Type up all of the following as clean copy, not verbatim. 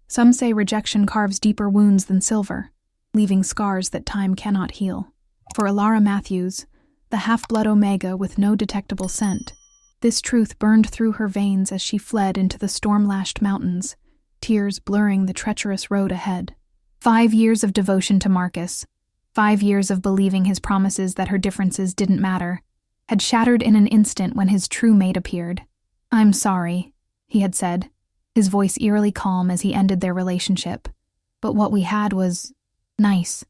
Some say rejection carves deeper wounds than silver, leaving scars that time cannot heal. For Alara Matthews, the half-blood Omega with no detectable scent, this truth burned through her veins as she fled into the storm-lashed mountains, tears blurring the treacherous road ahead. 5 years of devotion to Marcus, 5 years of believing his promises that her differences didn't matter, had shattered in an instant when his true mate appeared. "I'm sorry," he had said, his voice eerily calm as he ended their relationship. "But what we had was nice,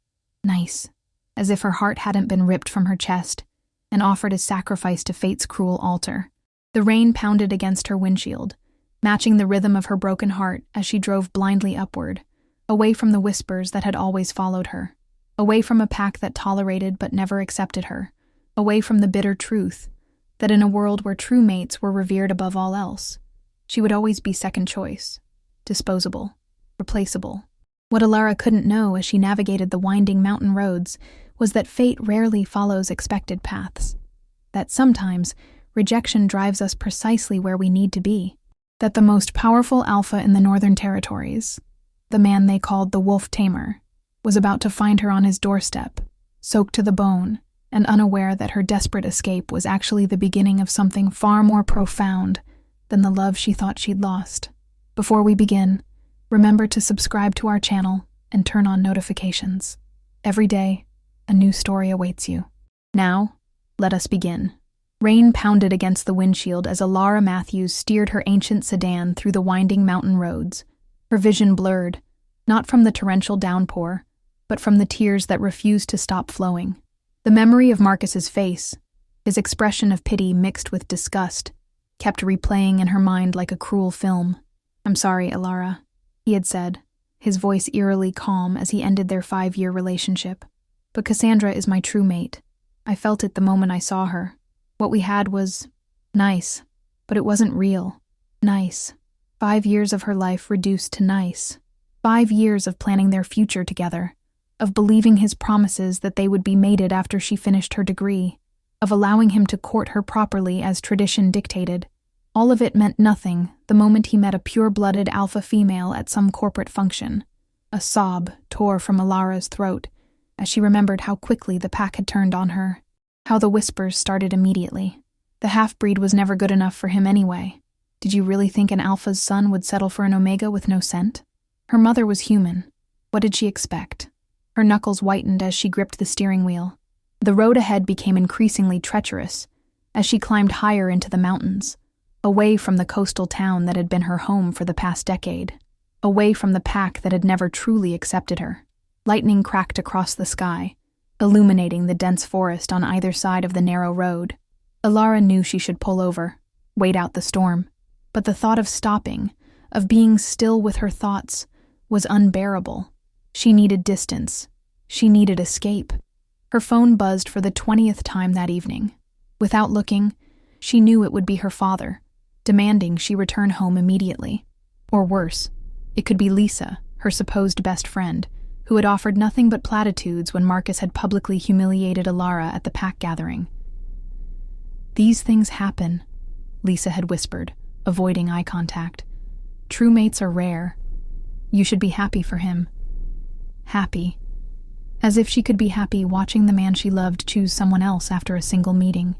as if her heart hadn't been ripped from her chest and offered as sacrifice to fate's cruel altar." The rain pounded against her windshield, matching the rhythm of her broken heart as she drove blindly upward, away from the whispers that had always followed her, away from a pack that tolerated but never accepted her, away from the bitter truth that in a world where true mates were revered above all else, she would always be second choice, disposable, replaceable. What Alara couldn't know as she navigated the winding mountain roads was that fate rarely follows expected paths, that sometimes rejection drives us precisely where we need to be, that the most powerful alpha in the Northern Territories, the man they called the Wolf Tamer, was about to find her on his doorstep, soaked to the bone, and unaware that her desperate escape was actually the beginning of something far more profound than the love she thought she'd lost. Before we begin, remember to subscribe to our channel and turn on notifications. Every day, a new story awaits you. Now, let us begin. Rain pounded against the windshield as Alara Matthews steered her ancient sedan through the winding mountain roads, her vision blurred, not from the torrential downpour, but from the tears that refused to stop flowing. The memory of Marcus's face, his expression of pity mixed with disgust, kept replaying in her mind like a cruel film. "I'm sorry, Alara," he had said, his voice eerily calm as he ended their 5-year relationship. "But Cassandra is my true mate. I felt it the moment I saw her. What we had was nice, but it wasn't real. Nice. 5 years of her life reduced to nice. 5 years of planning their future together, of believing his promises that they would be mated after she finished her degree, of allowing him to court her properly as tradition dictated. All of it meant nothing the moment he met a pure-blooded alpha female at some corporate function." A sob tore from Alara's throat as she remembered how quickly the pack had turned on her, how the whispers started immediately. The half-breed was never good enough for him anyway. Did you really think an alpha's son would settle for an omega with no scent? Her mother was human. What did she expect? Her knuckles whitened as she gripped the steering wheel. The road ahead became increasingly treacherous as she climbed higher into the mountains, away from the coastal town that had been her home for the past decade, away from the pack that had never truly accepted her. Lightning cracked across the sky, illuminating the dense forest on either side of the narrow road. Alara knew she should pull over, wait out the storm, but the thought of stopping, of being still with her thoughts, was unbearable. She needed distance. She needed escape. Her phone buzzed for the 20th time that evening. Without looking, she knew it would be her father, demanding she return home immediately. Or worse, it could be Lisa, her supposed best friend, who had offered nothing but platitudes when Marcus had publicly humiliated Alara at the pack gathering. "These things happen," Lisa had whispered, avoiding eye contact. "True mates are rare. You should be happy for him." Happy. As if she could be happy watching the man she loved choose someone else after a single meeting.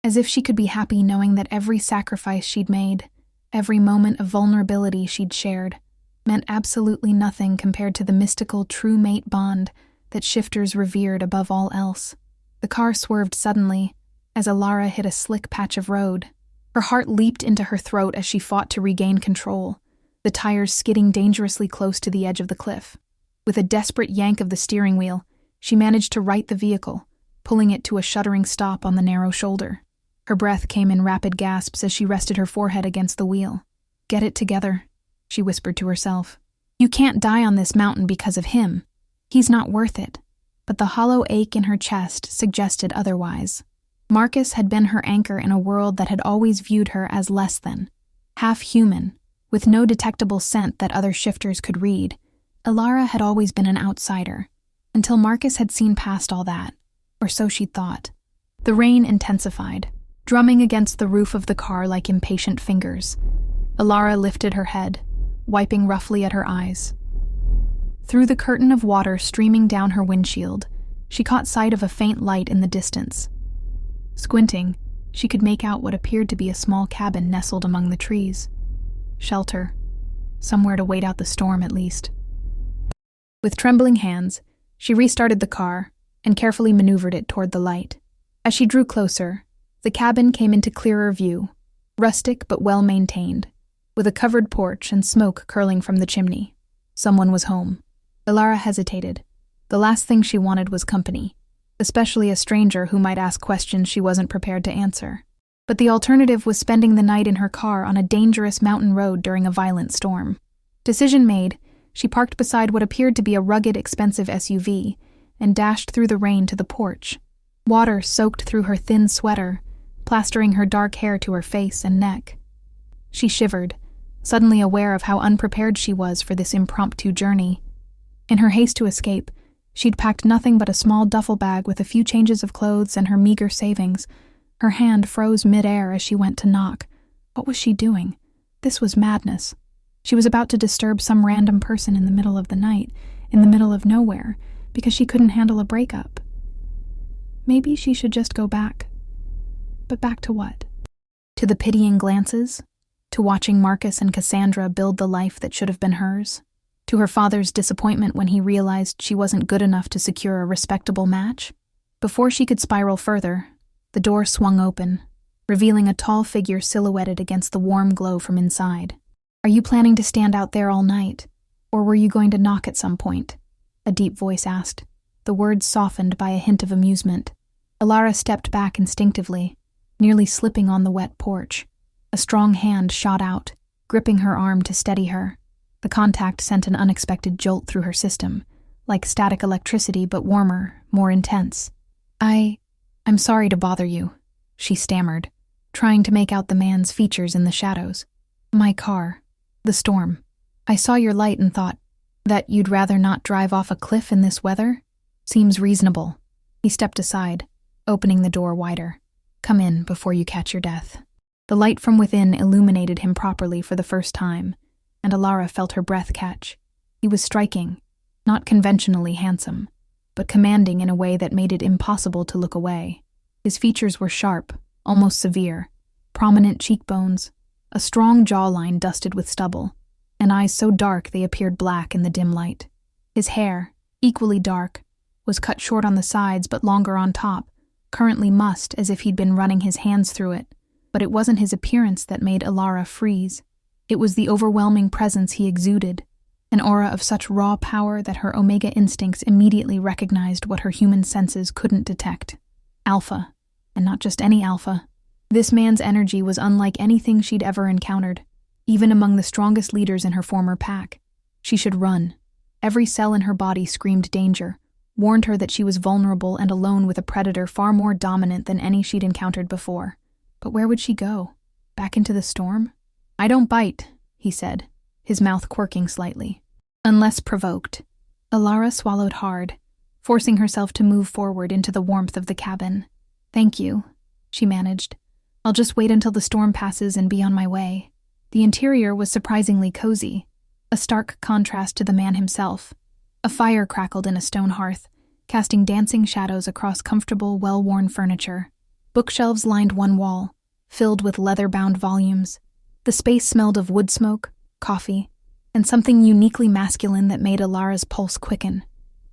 As if she could be happy knowing that every sacrifice she'd made, every moment of vulnerability she'd shared, meant absolutely nothing compared to the mystical true mate bond that shifters revered above all else. The car swerved suddenly as Alara hit a slick patch of road. Her heart leaped into her throat as she fought to regain control, the tires skidding dangerously close to the edge of the cliff. With a desperate yank of the steering wheel, she managed to right the vehicle, pulling it to a shuddering stop on the narrow shoulder. Her breath came in rapid gasps as she rested her forehead against the wheel. "Get it together," she whispered to herself. "You can't die on this mountain because of him. He's not worth it." But the hollow ache in her chest suggested otherwise. Marcus had been her anchor in a world that had always viewed her as less than, half human, with no detectable scent that other shifters could read. Alara had always been an outsider, until Marcus had seen past all that, or so she'd thought. The rain intensified, drumming against the roof of the car like impatient fingers. Alara lifted her head, wiping roughly at her eyes. Through the curtain of water streaming down her windshield, she caught sight of a faint light in the distance. Squinting, she could make out what appeared to be a small cabin nestled among the trees. Shelter. Somewhere to wait out the storm, at least. With trembling hands, she restarted the car and carefully maneuvered it toward the light. As she drew closer, the cabin came into clearer view, rustic but well-maintained, with a covered porch and smoke curling from the chimney. Someone was home. Elara hesitated. The last thing she wanted was company, especially a stranger who might ask questions she wasn't prepared to answer. But the alternative was spending the night in her car on a dangerous mountain road during a violent storm. Decision made, she parked beside what appeared to be a rugged, expensive SUV and dashed through the rain to the porch. Water soaked through her thin sweater, plastering her dark hair to her face and neck. She shivered, suddenly aware of how unprepared she was for this impromptu journey. In her haste to escape, she'd packed nothing but a small duffel bag with a few changes of clothes and her meager savings. Her hand froze mid-air as she went to knock. What was she doing? This was madness. She was about to disturb some random person in the middle of the night, in the middle of nowhere, because she couldn't handle a breakup. Maybe she should just go back. But back to what? To the pitying glances? To watching Marcus and Cassandra build the life that should have been hers? To her father's disappointment when he realized she wasn't good enough to secure a respectable match? Before she could spiral further, the door swung open, revealing a tall figure silhouetted against the warm glow from inside. "Are you planning to stand out there all night? Or were you going to knock at some point?" a deep voice asked, the words softened by a hint of amusement. Elara stepped back instinctively, nearly slipping on the wet porch. A strong hand shot out, gripping her arm to steady her. The contact sent an unexpected jolt through her system, like static electricity but warmer, more intense. I'm sorry to bother you," she stammered, trying to make out the man's features in the shadows. "My car. The storm. I saw your light and thought that you'd rather not drive off a cliff in this weather? Seems reasonable." He stepped aside, opening the door wider. "Come in before you catch your death." The light from within illuminated him properly for the first time, and Elara felt her breath catch. He was striking, not conventionally handsome, but commanding in a way that made it impossible to look away. His features were sharp, almost severe, prominent cheekbones, a strong jawline dusted with stubble, and eyes so dark they appeared black in the dim light. His hair, equally dark, was cut short on the sides but longer on top, currently mussed as if he'd been running his hands through it. But it wasn't his appearance that made Elara freeze. It was the overwhelming presence he exuded, an aura of such raw power that her Omega instincts immediately recognized what her human senses couldn't detect. Alpha, and not just any alpha. This man's energy was unlike anything she'd ever encountered, even among the strongest leaders in her former pack. She should run. Every cell in her body screamed danger, warned her that she was vulnerable and alone with a predator far more dominant than any she'd encountered before. But where would she go? Back into the storm? "I don't bite," he said, his mouth quirking slightly. Unless provoked. Elara swallowed hard, forcing herself to move forward into the warmth of the cabin. "Thank you," she managed. "I'll just wait until the storm passes and be on my way." The interior was surprisingly cozy, a stark contrast to the man himself. A fire crackled in a stone hearth, casting dancing shadows across comfortable, well-worn furniture. Bookshelves lined one wall, filled with leather-bound volumes. The space smelled of wood smoke, coffee, and something uniquely masculine that made Elara's pulse quicken.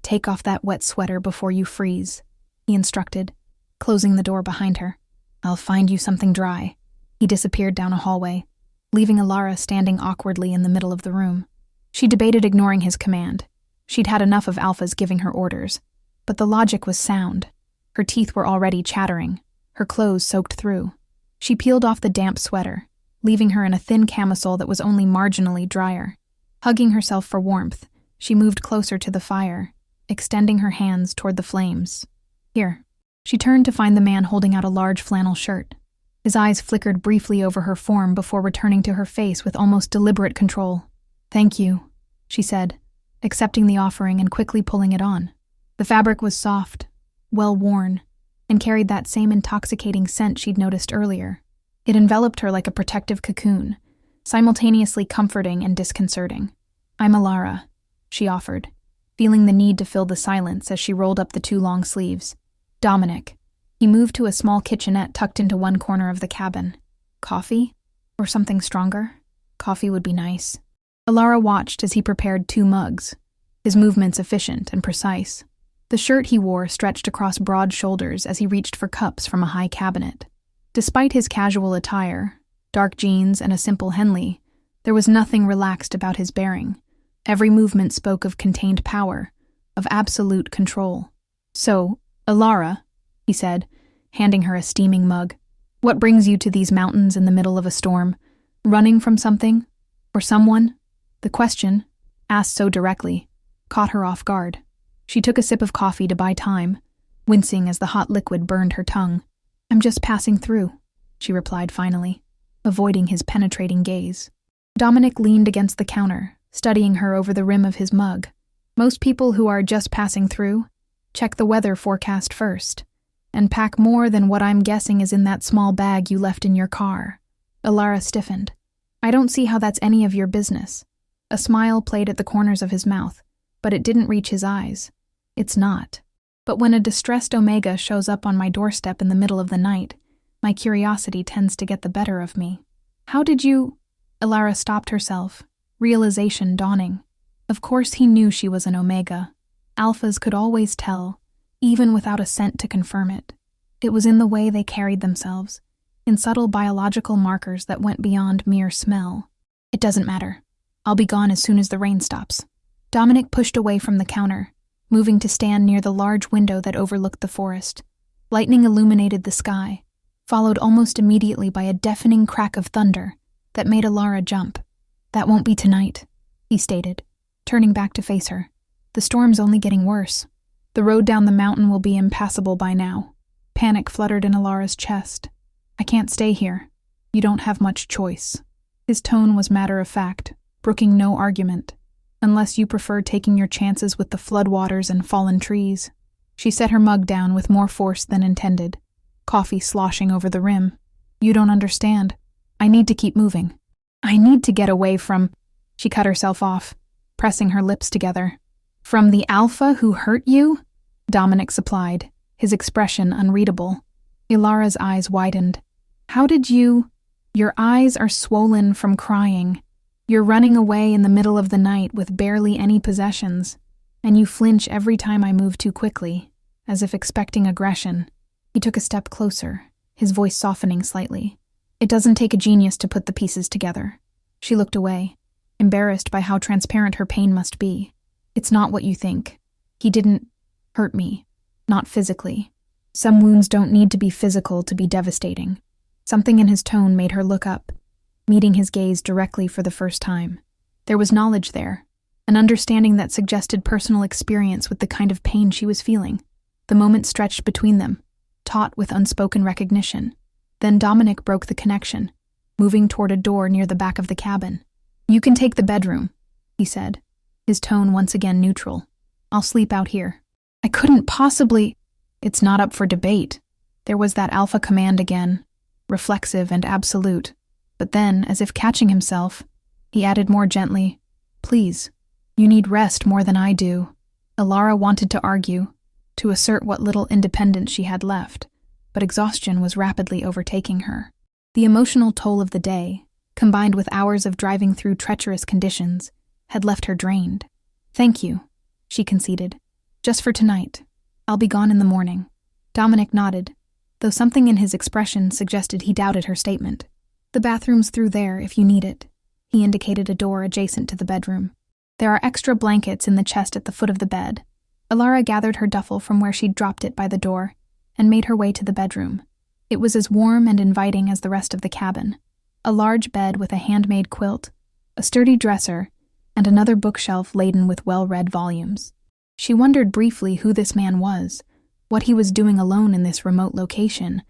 "Take off that wet sweater before you freeze," he instructed, closing the door behind her. "I'll find you something dry." He disappeared down a hallway, leaving Elara standing awkwardly in the middle of the room. She debated ignoring his command. She'd had enough of Alpha's giving her orders. But the logic was sound. Her teeth were already chattering, her clothes soaked through. She peeled off the damp sweater, leaving her in a thin camisole that was only marginally drier. Hugging herself for warmth, she moved closer to the fire, extending her hands toward the flames. "Here." She turned to find the man holding out a large flannel shirt. His eyes flickered briefly over her form before returning to her face with almost deliberate control. "Thank you," she said, accepting the offering and quickly pulling it on. The fabric was soft, well-worn, and carried that same intoxicating scent she'd noticed earlier. It enveloped her like a protective cocoon, simultaneously comforting and disconcerting. "I'm Alara," she offered, feeling the need to fill the silence as she rolled up the 2 long sleeves. "Dominic." He moved to a small kitchenette tucked into one corner of the cabin. "Coffee? Or something stronger?" "Coffee would be nice." Alara watched as he prepared 2 mugs, his movements efficient and precise. The shirt he wore stretched across broad shoulders as he reached for cups from a high cabinet. Despite his casual attire, dark jeans and a simple Henley, there was nothing relaxed about his bearing. Every movement spoke of contained power, of absolute control. "So, Alara," he said, handing her a steaming mug, "what brings you to these mountains in the middle of a storm? Running from something? Or someone?" The question, asked so directly, caught her off guard. She took a sip of coffee to buy time, wincing as the hot liquid burned her tongue. "I'm just passing through," she replied finally, avoiding his penetrating gaze. Dominic leaned against the counter, studying her over the rim of his mug. "Most people who are just passing through check the weather forecast first, and pack more than what I'm guessing is in that small bag you left in your car." Alara stiffened. "I don't see how that's any of your business." A smile played at the corners of his mouth, but it didn't reach his eyes. "It's not. But when a distressed Omega shows up on my doorstep in the middle of the night, my curiosity tends to get the better of me." "How did you—" Alara stopped herself, realization dawning. Of course he knew she was an Omega. Alphas could always tell, even without a scent to confirm it. It was in the way they carried themselves, in subtle biological markers that went beyond mere smell. "It doesn't matter. I'll be gone as soon as the rain stops." Dominic pushed away from the counter, moving to stand near the large window that overlooked the forest. Lightning illuminated the sky, followed almost immediately by a deafening crack of thunder that made Alara jump. "That won't be tonight," he stated, turning back to face her. "The storm's only getting worse. The road down the mountain will be impassable by now." Panic fluttered in Alara's chest. "I can't stay here. You don't have much choice." His tone was matter-of-fact, brooking no argument. "Unless you prefer taking your chances with the floodwaters and fallen trees." She set her mug down with more force than intended, coffee sloshing over the rim. "You don't understand. I need to keep moving. I need to get away from—" She cut herself off, pressing her lips together. "From the Alpha who hurt you?" Dominic supplied, his expression unreadable. Alara's eyes widened. "How did you—" "Your eyes are swollen from crying. You're running away in the middle of the night with barely any possessions, and you flinch every time I move too quickly, as if expecting aggression." He took a step closer, his voice softening slightly. "It doesn't take a genius to put the pieces together." She looked away, embarrassed by how transparent her pain must be. "It's not what you think. He didn't hurt me. Not physically. Some wounds don't need to be physical to be devastating." Something in his tone made her look up, meeting his gaze directly for the first time. There was knowledge there, an understanding that suggested personal experience with the kind of pain she was feeling. The moment stretched between them, taut with unspoken recognition. Then Dominic broke the connection, moving toward a door near the back of the cabin. "You can take the bedroom," he said, his tone once again neutral. "I'll sleep out here." "I couldn't possibly—" "It's not up for debate." There was that alpha command again, reflexive and absolute. But then, as if catching himself, he added more gently, "Please, you need rest more than I do." Alara wanted to argue, to assert what little independence she had left, but exhaustion was rapidly overtaking her. The emotional toll of the day, combined with hours of driving through treacherous conditions, had left her drained. "Thank you," she conceded. "Just for tonight. I'll be gone in the morning." Dominic nodded, though something in his expression suggested he doubted her statement. "The bathroom's through there if you need it." He indicated a door adjacent to the bedroom. "There are extra blankets in the chest at the foot of the bed." Alara gathered her duffel from where she'd dropped it by the door and made her way to the bedroom. It was as warm and inviting as the rest of the cabin. A large bed with a handmade quilt, a sturdy dresser, and another bookshelf laden with well-read volumes. She wondered briefly who this man was, what he was doing alone in this remote location,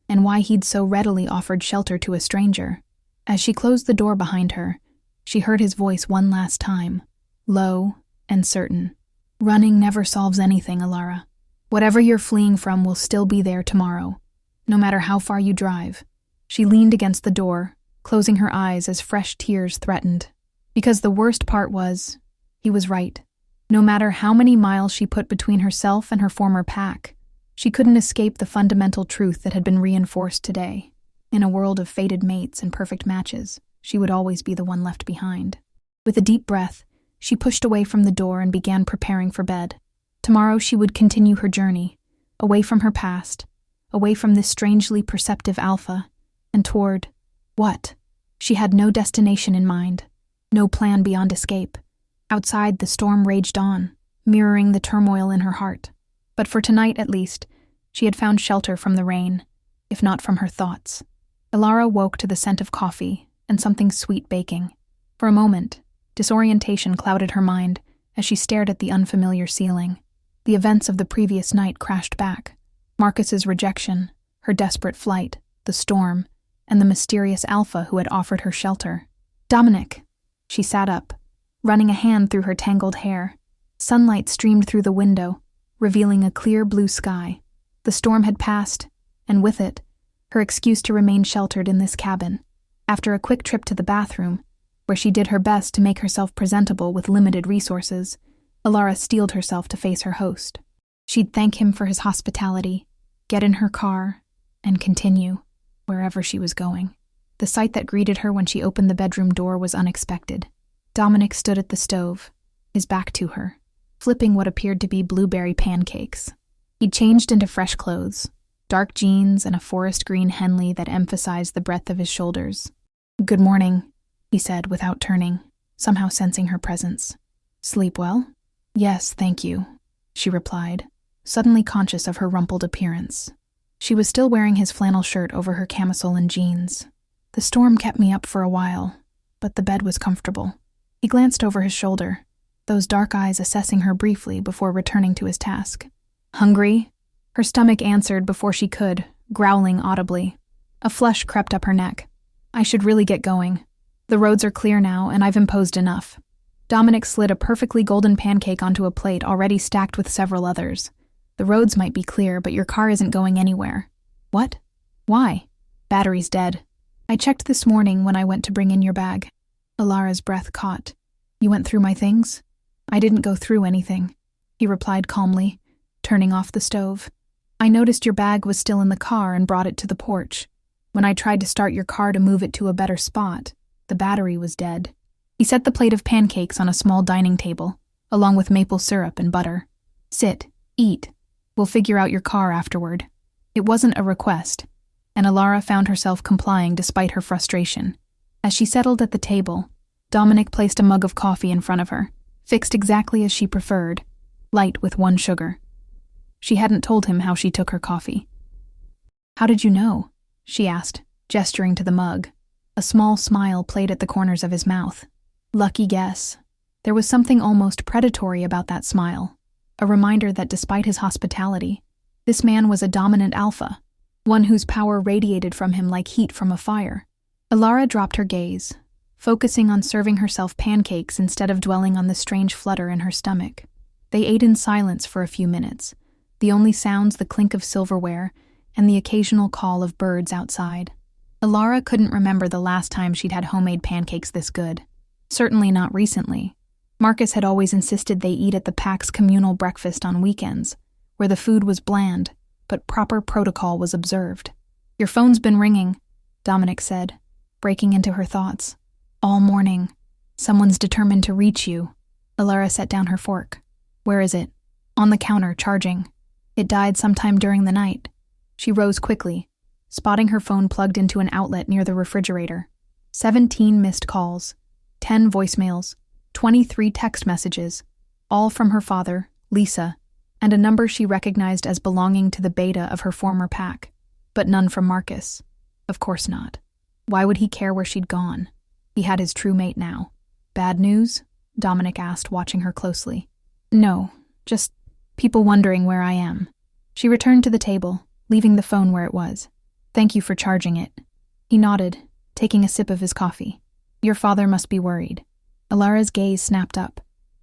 and why he'd so readily offered shelter to a stranger. As she closed the door behind her, she heard his voice one last time, low and certain. "Running never solves anything, Alara. Whatever you're fleeing from will still be there tomorrow, no matter how far you drive." She leaned against the door, closing her eyes as fresh tears threatened. Because the worst part was, he was right. No matter how many miles she put between herself and her former pack, she couldn't escape the fundamental truth that had been reinforced today. In a world of fated mates and perfect matches, she would always be the one left behind. With a deep breath, she pushed away from the door and began preparing for bed. Tomorrow she would continue her journey, away from her past, away from this strangely perceptive alpha, and toward what? She had no destination in mind, no plan beyond escape. Outside, the storm raged on, mirroring the turmoil in her heart. But for tonight, at least, she had found shelter from the rain, if not from her thoughts. Elara woke to the scent of coffee and something sweet baking. For a moment, disorientation clouded her mind as she stared at the unfamiliar ceiling. The events of the previous night crashed back. Marcus's rejection, her desperate flight, the storm, and the mysterious alpha who had offered her shelter. Dominic! She sat up, running a hand through her tangled hair. Sunlight streamed through the window, revealing a clear blue sky. The storm had passed, and with it, her excuse to remain sheltered in this cabin. After a quick trip to the bathroom, where she did her best to make herself presentable with limited resources, Elara steeled herself to face her host. She'd thank him for his hospitality, get in her car, and continue, wherever she was going. The sight that greeted her when she opened the bedroom door was unexpected. Dominic stood at the stove, his back to her, flipping what appeared to be blueberry pancakes. He'd changed into fresh clothes, dark jeans and a forest green Henley that emphasized the breadth of his shoulders. "Good morning," he said without turning, somehow sensing her presence. "Sleep well?" "Yes, thank you," she replied, suddenly conscious of her rumpled appearance. She was still wearing his flannel shirt over her camisole and jeans. "The storm kept me up for a while, but the bed was comfortable." He glanced over his shoulder, those dark eyes assessing her briefly before returning to his task. "Hungry?" Her stomach answered before she could, growling audibly. A flush crept up her neck. "I should really get going. The roads are clear now, and I've imposed enough." Dominic slid a perfectly golden pancake onto a plate already stacked with several others. "The roads might be clear, but your car isn't going anywhere." "What? Why?" "Battery's dead. I checked this morning when I went to bring in your bag." Elara's breath caught. "You went through my things?" "I didn't go through anything," he replied calmly, turning off the stove. "I noticed your bag was still in the car and brought it to the porch. When I tried to start your car to move it to a better spot, the battery was dead." He set the plate of pancakes on a small dining table, along with maple syrup and butter. "Sit, eat. We'll figure out your car afterward." It wasn't a request, and Elara found herself complying despite her frustration. As she settled at the table, Dominic placed a mug of coffee in front of her, fixed exactly as she preferred, light with 1 sugar. She hadn't told him how she took her coffee. "How did you know?" she asked, gesturing to the mug. A small smile played at the corners of his mouth. Lucky guess. There was something almost predatory about that smile, a reminder that despite his hospitality, this man was a dominant alpha, one whose power radiated from him like heat from a fire. Elara dropped her gaze, focusing on serving herself pancakes instead of dwelling on the strange flutter in her stomach. They ate in silence for a few minutes, the only sounds the clink of silverware and the occasional call of birds outside. Elara couldn't remember the last time she'd had homemade pancakes this good. Certainly not recently. Marcus had always insisted they eat at the pack's communal breakfast on weekends, where the food was bland, but proper protocol was observed. "Your phone's been ringing," Dominic said, breaking into her thoughts. "All morning. Someone's determined to reach you." Elara set down her fork. "Where is it?" "On the counter, charging. It died sometime during the night." She rose quickly, spotting her phone plugged into an outlet near the refrigerator. 17 missed calls, 10 voicemails, 23 text messages, all from her father, Lisa, and a number she recognized as belonging to the beta of her former pack, but none from Marcus. Of course not. Why would he care where she'd gone? He had his true mate now. "Bad news?" Dominic asked, watching her closely. "No, just people wondering where I am." She returned to the table, leaving the phone where it was. "Thank you for charging it." He nodded, taking a sip of his coffee. "Your father must be worried." Elara's gaze snapped up.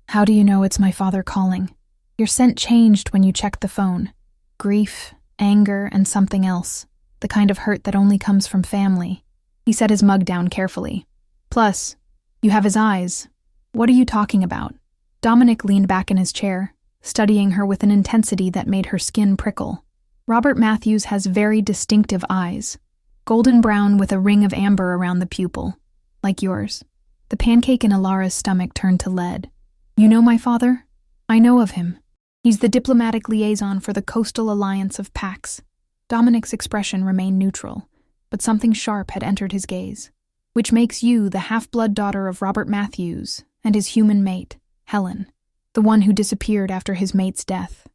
"How do you know it's my father calling?" "Your scent changed when you checked the phone. Grief, anger, and something else. The kind of hurt that only comes from family." He set his mug down carefully. Plus, you have his eyes. What are you talking about? Dominic leaned back in his chair, studying her with an intensity that made her skin prickle. Robert Matthews has very distinctive eyes, golden brown with a ring of amber around the pupil, like yours. The pancake in Alara's stomach turned to lead. You know my father? I know of him. He's the diplomatic liaison for the Coastal Alliance of Pax. Dominic's expression remained neutral, but something sharp had entered his gaze. Which makes you the half-blood daughter of Robert Matthews and his human mate, Helen, the one who disappeared after his mate's death.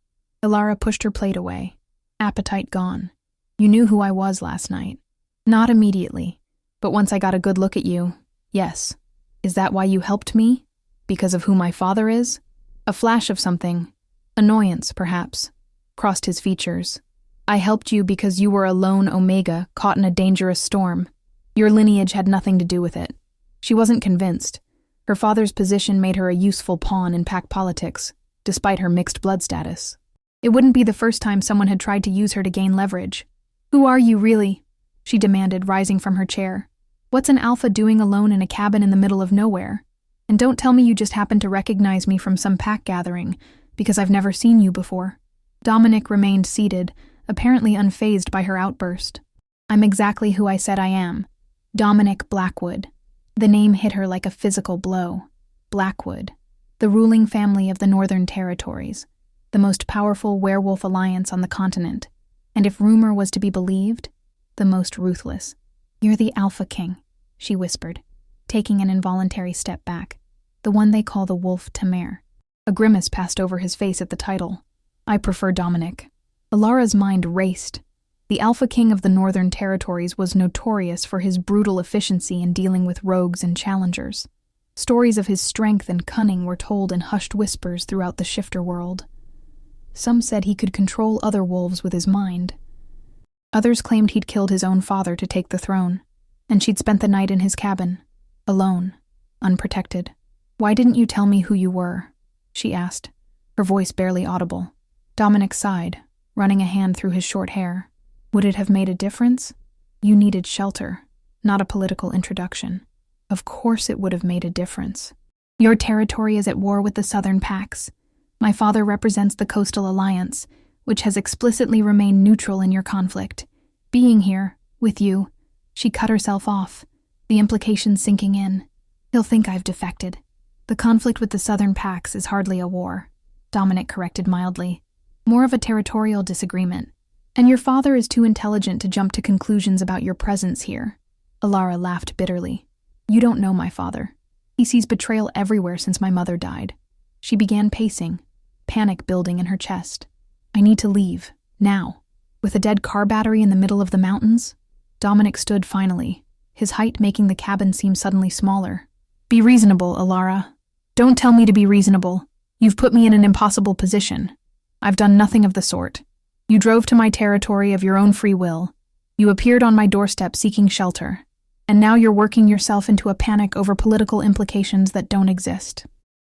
Alara pushed her plate away, appetite gone. You knew who I was last night. Not immediately, but once I got a good look at you, yes. Is that why you helped me? Because of who my father is? A flash of something, annoyance perhaps, crossed his features. I helped you because you were a lone Omega caught in a dangerous storm. Your lineage had nothing to do with it. She wasn't convinced. Her father's position made her a useful pawn in pack politics, despite her mixed blood status. It wouldn't be the first time someone had tried to use her to gain leverage. Who are you, really? She demanded, rising from her chair. What's an alpha doing alone in a cabin in the middle of nowhere? And don't tell me you just happened to recognize me from some pack gathering, because I've never seen you before. Dominic remained seated, apparently unfazed by her outburst. I'm exactly who I said I am. Dominic Blackwood. The name hit her like a physical blow. Blackwood, the ruling family of the Northern Territories, the most powerful werewolf alliance on the continent, and if rumor was to be believed, the most ruthless. You're the Alpha King, she whispered, taking an involuntary step back, the one they call the Wolf Tamer. A grimace passed over his face at the title. I prefer Dominic. Alara's mind raced. The Alpha King of the Northern Territories was notorious for his brutal efficiency in dealing with rogues and challengers. Stories of his strength and cunning were told in hushed whispers throughout the shifter world. Some said he could control other wolves with his mind. Others claimed he'd killed his own father to take the throne, and she'd spent the night in his cabin, alone, unprotected. Why didn't you tell me who you were? She asked, her voice barely audible. Dominic sighed, running a hand through his short hair. Would it have made a difference? You needed shelter, not a political introduction. Of course it would have made a difference. Your territory is at war with the Southern Pax. My father represents the Coastal Alliance, which has explicitly remained neutral in your conflict. Being here, with you, she cut herself off, the implications sinking in. He'll think I've defected. The conflict with the Southern Pax is hardly a war, Dominic corrected mildly. More of a territorial disagreement. And your father is too intelligent to jump to conclusions about your presence here. Alara laughed bitterly. You don't know my father. He sees betrayal everywhere since my mother died. She began pacing, panic building in her chest. I need to leave, now. With a dead car battery in the middle of the mountains? Dominic stood finally, his height making the cabin seem suddenly smaller. Be reasonable, Alara. Don't tell me to be reasonable. You've put me in an impossible position. I've done nothing of the sort. You drove to my territory of your own free will. You appeared on my doorstep seeking shelter. And now you're working yourself into a panic over political implications that don't exist.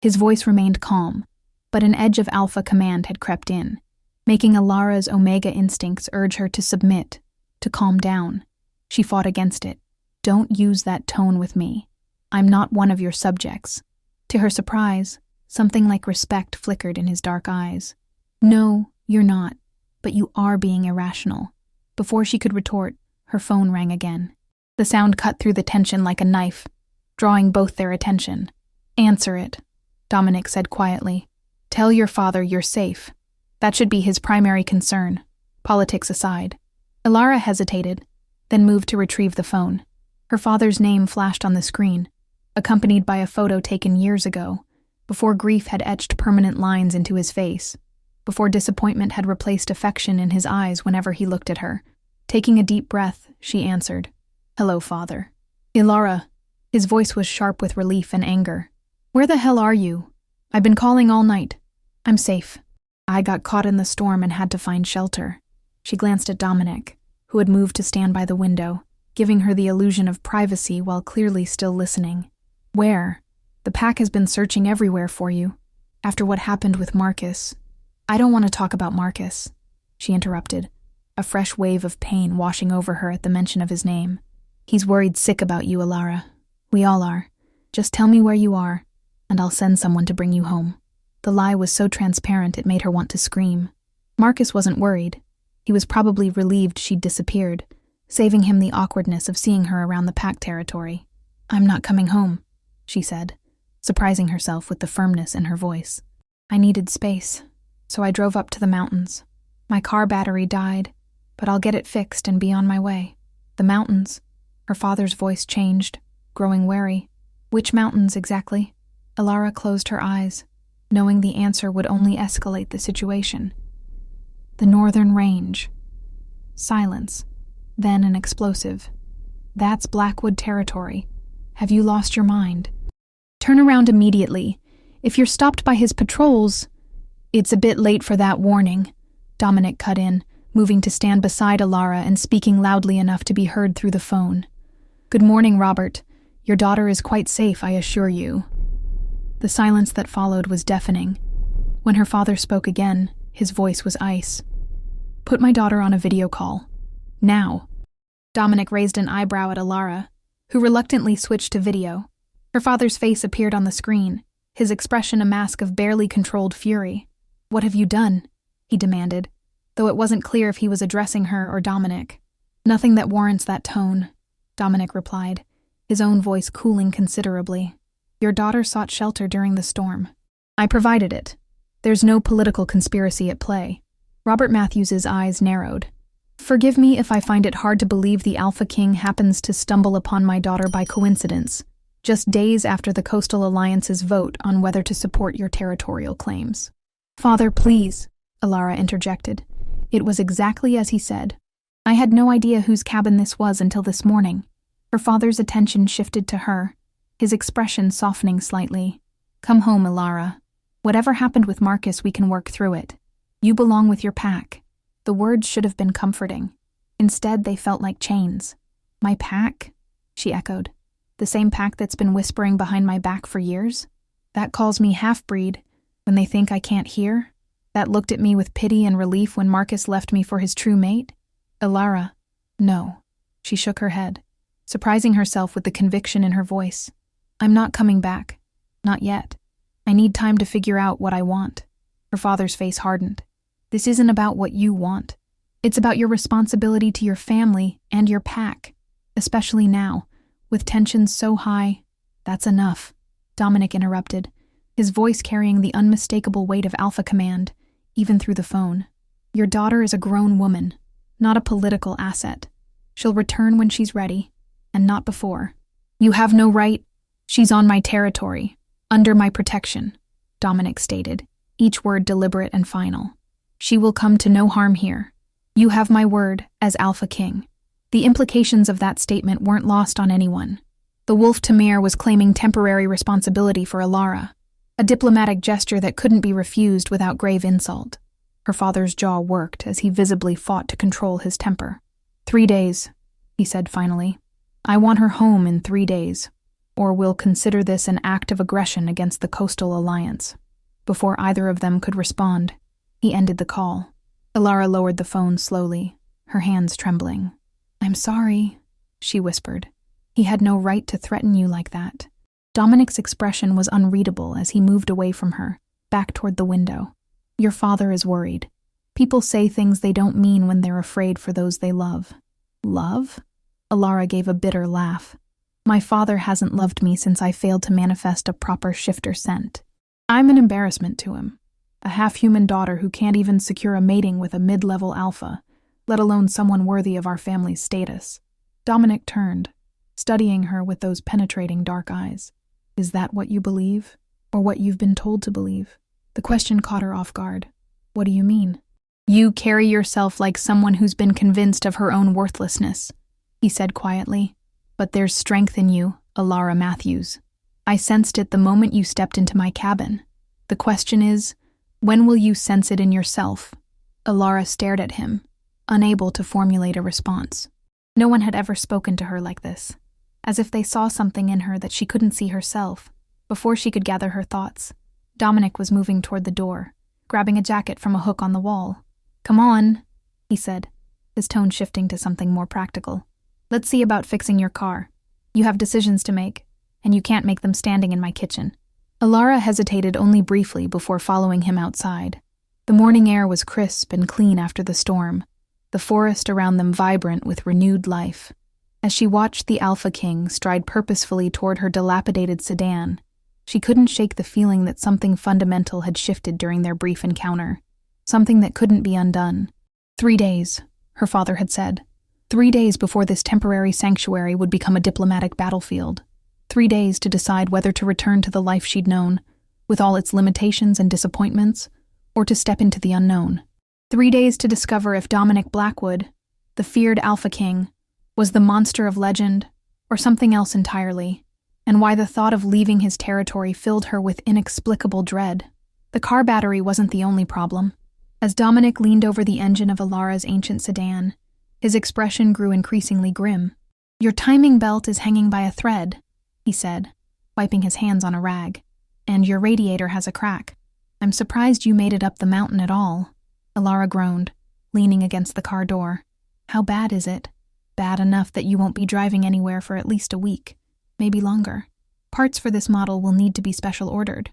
His voice remained calm, but an edge of alpha command had crept in, making Alara's Omega instincts urge her to submit, to calm down. She fought against it. Don't use that tone with me. I'm not one of your subjects. To her surprise, something like respect flickered in his dark eyes. No, you're not. But you are being irrational. Before she could retort, her phone rang again. The sound cut through the tension like a knife, drawing both their attention. Answer it, Dominic said quietly. Tell your father you're safe. That should be his primary concern, politics aside. Alara hesitated, then moved to retrieve the phone. Her father's name flashed on the screen, accompanied by a photo taken years ago, before grief had etched permanent lines into his face. Before disappointment had replaced affection in his eyes whenever he looked at her. Taking a deep breath, she answered, Hello, Father. Alara. His voice was sharp with relief and anger. Where the hell are you? I've been calling all night. I'm safe. I got caught in the storm and had to find shelter. She glanced at Dominic, who had moved to stand by the window, giving her the illusion of privacy while clearly still listening. Where? The pack has been searching everywhere for you. After what happened with Marcus. I don't want to talk about Marcus, she interrupted, a fresh wave of pain washing over her at the mention of his name. He's worried sick about you, Alara. We all are. Just tell me where you are, and I'll send someone to bring you home." The lie was so transparent it made her want to scream. Marcus wasn't worried. He was probably relieved she'd disappeared, saving him the awkwardness of seeing her around the pack territory. "I'm not coming home," she said, surprising herself with the firmness in her voice. "I needed space, so I drove up to the mountains. My car battery died, but I'll get it fixed and be on my way." "The mountains?" Her father's voice changed, growing wary. "Which mountains exactly?" Alara closed her eyes, knowing the answer would only escalate the situation. "The Northern Range." Silence, then an explosive. "That's Blackwood territory. Have you lost your mind?" "Turn around immediately. If you're stopped by his patrols—" "It's a bit late for that warning," Dominic cut in, moving to stand beside Alara and speaking loudly enough to be heard through the phone. "Good morning, Robert. Your daughter is quite safe, I assure you." The silence that followed was deafening. When her father spoke again, his voice was ice. "Put my daughter on a video call. Now." Dominic raised an eyebrow at Alara, who reluctantly switched to video. Her father's face appeared on the screen, his expression a mask of barely controlled fury. "What have you done?" he demanded, though it wasn't clear if he was addressing her or Dominic. "Nothing that warrants that tone," Dominic replied, his own voice cooling considerably. "Your daughter sought shelter during the storm. I provided it. There's no political conspiracy at play." Robert Matthews's eyes narrowed. "Forgive me if I find it hard to believe the Alpha King happens to stumble upon my daughter by coincidence, just days after the Coastal Alliance's vote on whether to support your territorial claims." "Father, please," Alara interjected. It was exactly as he said. "I had no idea whose cabin this was until this morning." Her father's attention shifted to her, his expression softening slightly. "Come home, Alara. Whatever happened with Marcus, we can work through it. You belong with your pack." The words should have been comforting. Instead, they felt like chains. "My pack?" she echoed. "The same pack that's been whispering behind my back for years? That calls me half-breed when they think I can't hear? That looked at me with pity and relief when Marcus left me for his true mate? Alara, no." She shook her head, surprising herself with the conviction in her voice. "I'm not coming back. Not yet. I need time to figure out what I want." Her father's face hardened. "This isn't about what you want. It's about your responsibility to your family and your pack, especially now, with tensions so high." "That's enough," Dominic interrupted, his voice carrying the unmistakable weight of Alpha Command, even through the phone. "Your daughter is a grown woman, not a political asset. She'll return when she's ready, and not before." "You have no right." "She's on my territory, under my protection," Dominic stated, each word deliberate and final. "She will come to no harm here. You have my word as Alpha King." The implications of that statement weren't lost on anyone. The Wolf Tamir was claiming temporary responsibility for Alara, a diplomatic gesture that couldn't be refused without grave insult. Her father's jaw worked as he visibly fought to control his temper. 3 days, he said finally. "I want her home in 3 days, or we'll consider this an act of aggression against the Coastal Alliance." Before either of them could respond, he ended the call. Alara lowered the phone slowly, her hands trembling. "I'm sorry," she whispered. "He had no right to threaten you like that." Dominic's expression was unreadable as he moved away from her, back toward the window. "Your father is worried. People say things they don't mean when they're afraid for those they love." "Love?" Alara gave a bitter laugh. "My father hasn't loved me since I failed to manifest a proper shifter scent. I'm an embarrassment to him. A half-human daughter who can't even secure a mating with a mid-level alpha, let alone someone worthy of our family's status." Dominic turned, studying her with those penetrating dark eyes. "Is that what you believe? Or what you've been told to believe?" The question caught her off guard. "What do you mean?" "You carry yourself like someone who's been convinced of her own worthlessness," he said quietly. "But there's strength in you, Alara Matthews. I sensed it the moment you stepped into my cabin. The question is, when will you sense it in yourself?" Alara stared at him, unable to formulate a response. No one had ever spoken to her like this, as if they saw something in her that she couldn't see herself. Before she could gather her thoughts, Dominic was moving toward the door, grabbing a jacket from a hook on the wall. "Come on," he said, his tone shifting to something more practical. Let's see about fixing your car. You have decisions to make, and you can't make them standing in my kitchen." Alara hesitated only briefly before following him outside. The morning air was crisp and clean after the storm, the forest around them vibrant with renewed life. As she watched the Alpha King stride purposefully toward her dilapidated sedan, she couldn't shake the feeling that something fundamental had shifted during their brief encounter, something that couldn't be undone. 3 days, her father had said. 3 days before this temporary sanctuary would become a diplomatic battlefield. 3 days to decide whether to return to the life she'd known, with all its limitations and disappointments, or to step into the unknown. 3 days to discover if Dominic Blackwood, the feared Alpha King, was the monster of legend, or something else entirely, and why the thought of leaving his territory filled her with inexplicable dread. The car battery wasn't the only problem. As Dominic leaned over the engine of Alara's ancient sedan, his expression grew increasingly grim. "Your timing belt is hanging by a thread," he said, wiping his hands on a rag, "and your radiator has a crack. I'm surprised you made it up the mountain at all." Alara groaned, leaning against the car door. "How bad is it?" "Bad enough that you won't be driving anywhere for at least a week, maybe longer. Parts for this model will need to be special ordered."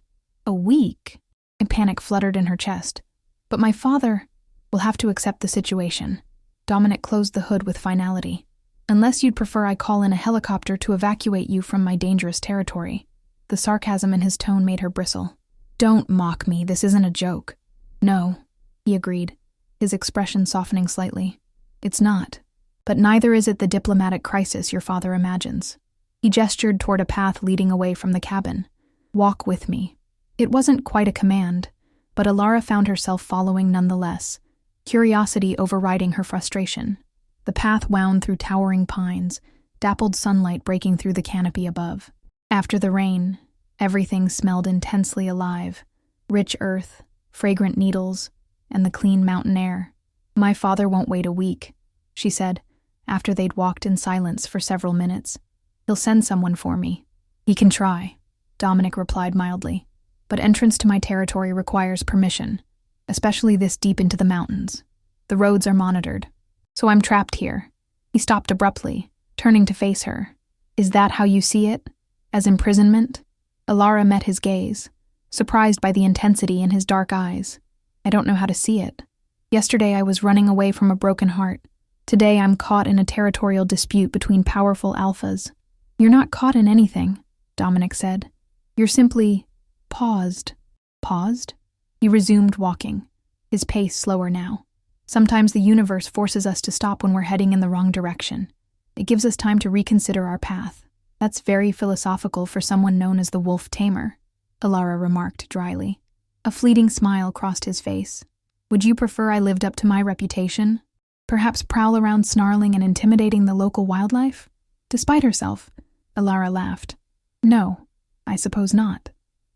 "A week?" A panic fluttered in her chest. "But my father will have to accept the situation." Dominic closed the hood with finality. "Unless you'd prefer I call in a helicopter to evacuate you from my dangerous territory." The sarcasm in his tone made her bristle. "Don't mock me, this isn't a joke." "No," he agreed, his expression softening slightly. "It's not. But neither is it the diplomatic crisis your father imagines." He gestured toward a path leading away from the cabin. "Walk with me." It wasn't quite a command, but Alara found herself following nonetheless, curiosity overriding her frustration. The path wound through towering pines, dappled sunlight breaking through the canopy above. After the rain, everything smelled intensely alive: rich earth, fragrant needles, and the clean mountain air. "My father won't wait a week," she said, after they'd walked in silence for several minutes. "He'll send someone for me." "He can try," Dominic replied mildly. "But entrance to my territory requires permission, especially this deep into the mountains. The roads are monitored, so I'm trapped here." He stopped abruptly, turning to face her. "Is that how you see it? As imprisonment?" Alara met his gaze, surprised by the intensity in his dark eyes. "I don't know how to see it. Yesterday I was running away from a broken heart. Today I'm caught in a territorial dispute between powerful alphas." "You're not caught in anything," Dominic said. "You're simply paused." "Paused?" He resumed walking, his pace slower now. "Sometimes the universe forces us to stop when we're heading in the wrong direction. It gives us time to reconsider our path." "That's very philosophical for someone known as the Wolf Tamer," Alara remarked dryly. A fleeting smile crossed his face. "Would you prefer I lived up to my reputation? Perhaps prowl around snarling and intimidating the local wildlife?" Despite herself, Alara laughed. "No, I suppose not."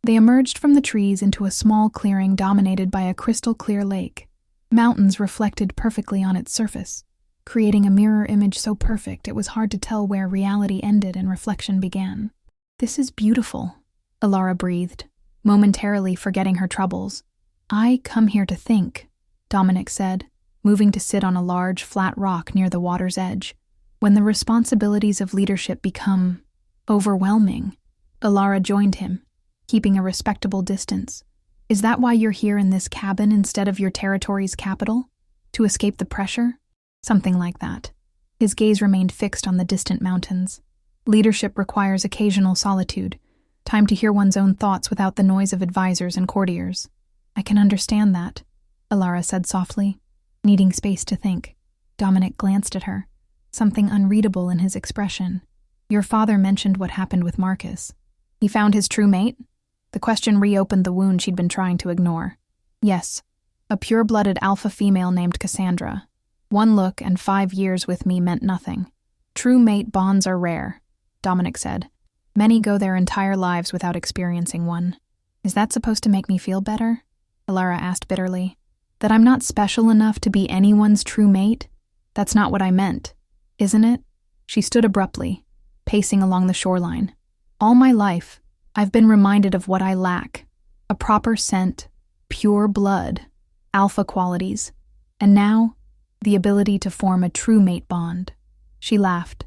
They emerged from the trees into a small clearing dominated by a crystal-clear lake. Mountains reflected perfectly on its surface, creating a mirror image so perfect it was hard to tell where reality ended and reflection began. "This is beautiful," Alara breathed, momentarily forgetting her troubles. "I come here to think," Dominic said, moving to sit on a large, flat rock near the water's edge. "When the responsibilities of leadership become overwhelming." Alara joined him, keeping a respectable distance. "Is that why you're here in this cabin instead of your territory's capital? To escape the pressure?" "Something like that." His gaze remained fixed on the distant mountains. "Leadership requires occasional solitude, time to hear one's own thoughts without the noise of advisors and courtiers." "I can understand that," Alara said softly, needing space to think. Dominic glanced at her, something unreadable in his expression. "Your father mentioned what happened with Marcus. He found his true mate?" The question reopened the wound she'd been trying to ignore. "Yes, a pure-blooded alpha female named Cassandra. 1 look and 5 years with me meant nothing. True mate bonds are rare," Dominic said. "Many go their entire lives without experiencing one." "Is that supposed to make me feel better?" Alara asked bitterly. "That I'm not special enough to be anyone's true mate? That's not what I meant, isn't it?" She stood abruptly, pacing along the shoreline. "All my life, I've been reminded of what I lack: a proper scent, pure blood, alpha qualities, and now, the ability to form a true mate bond." She laughed,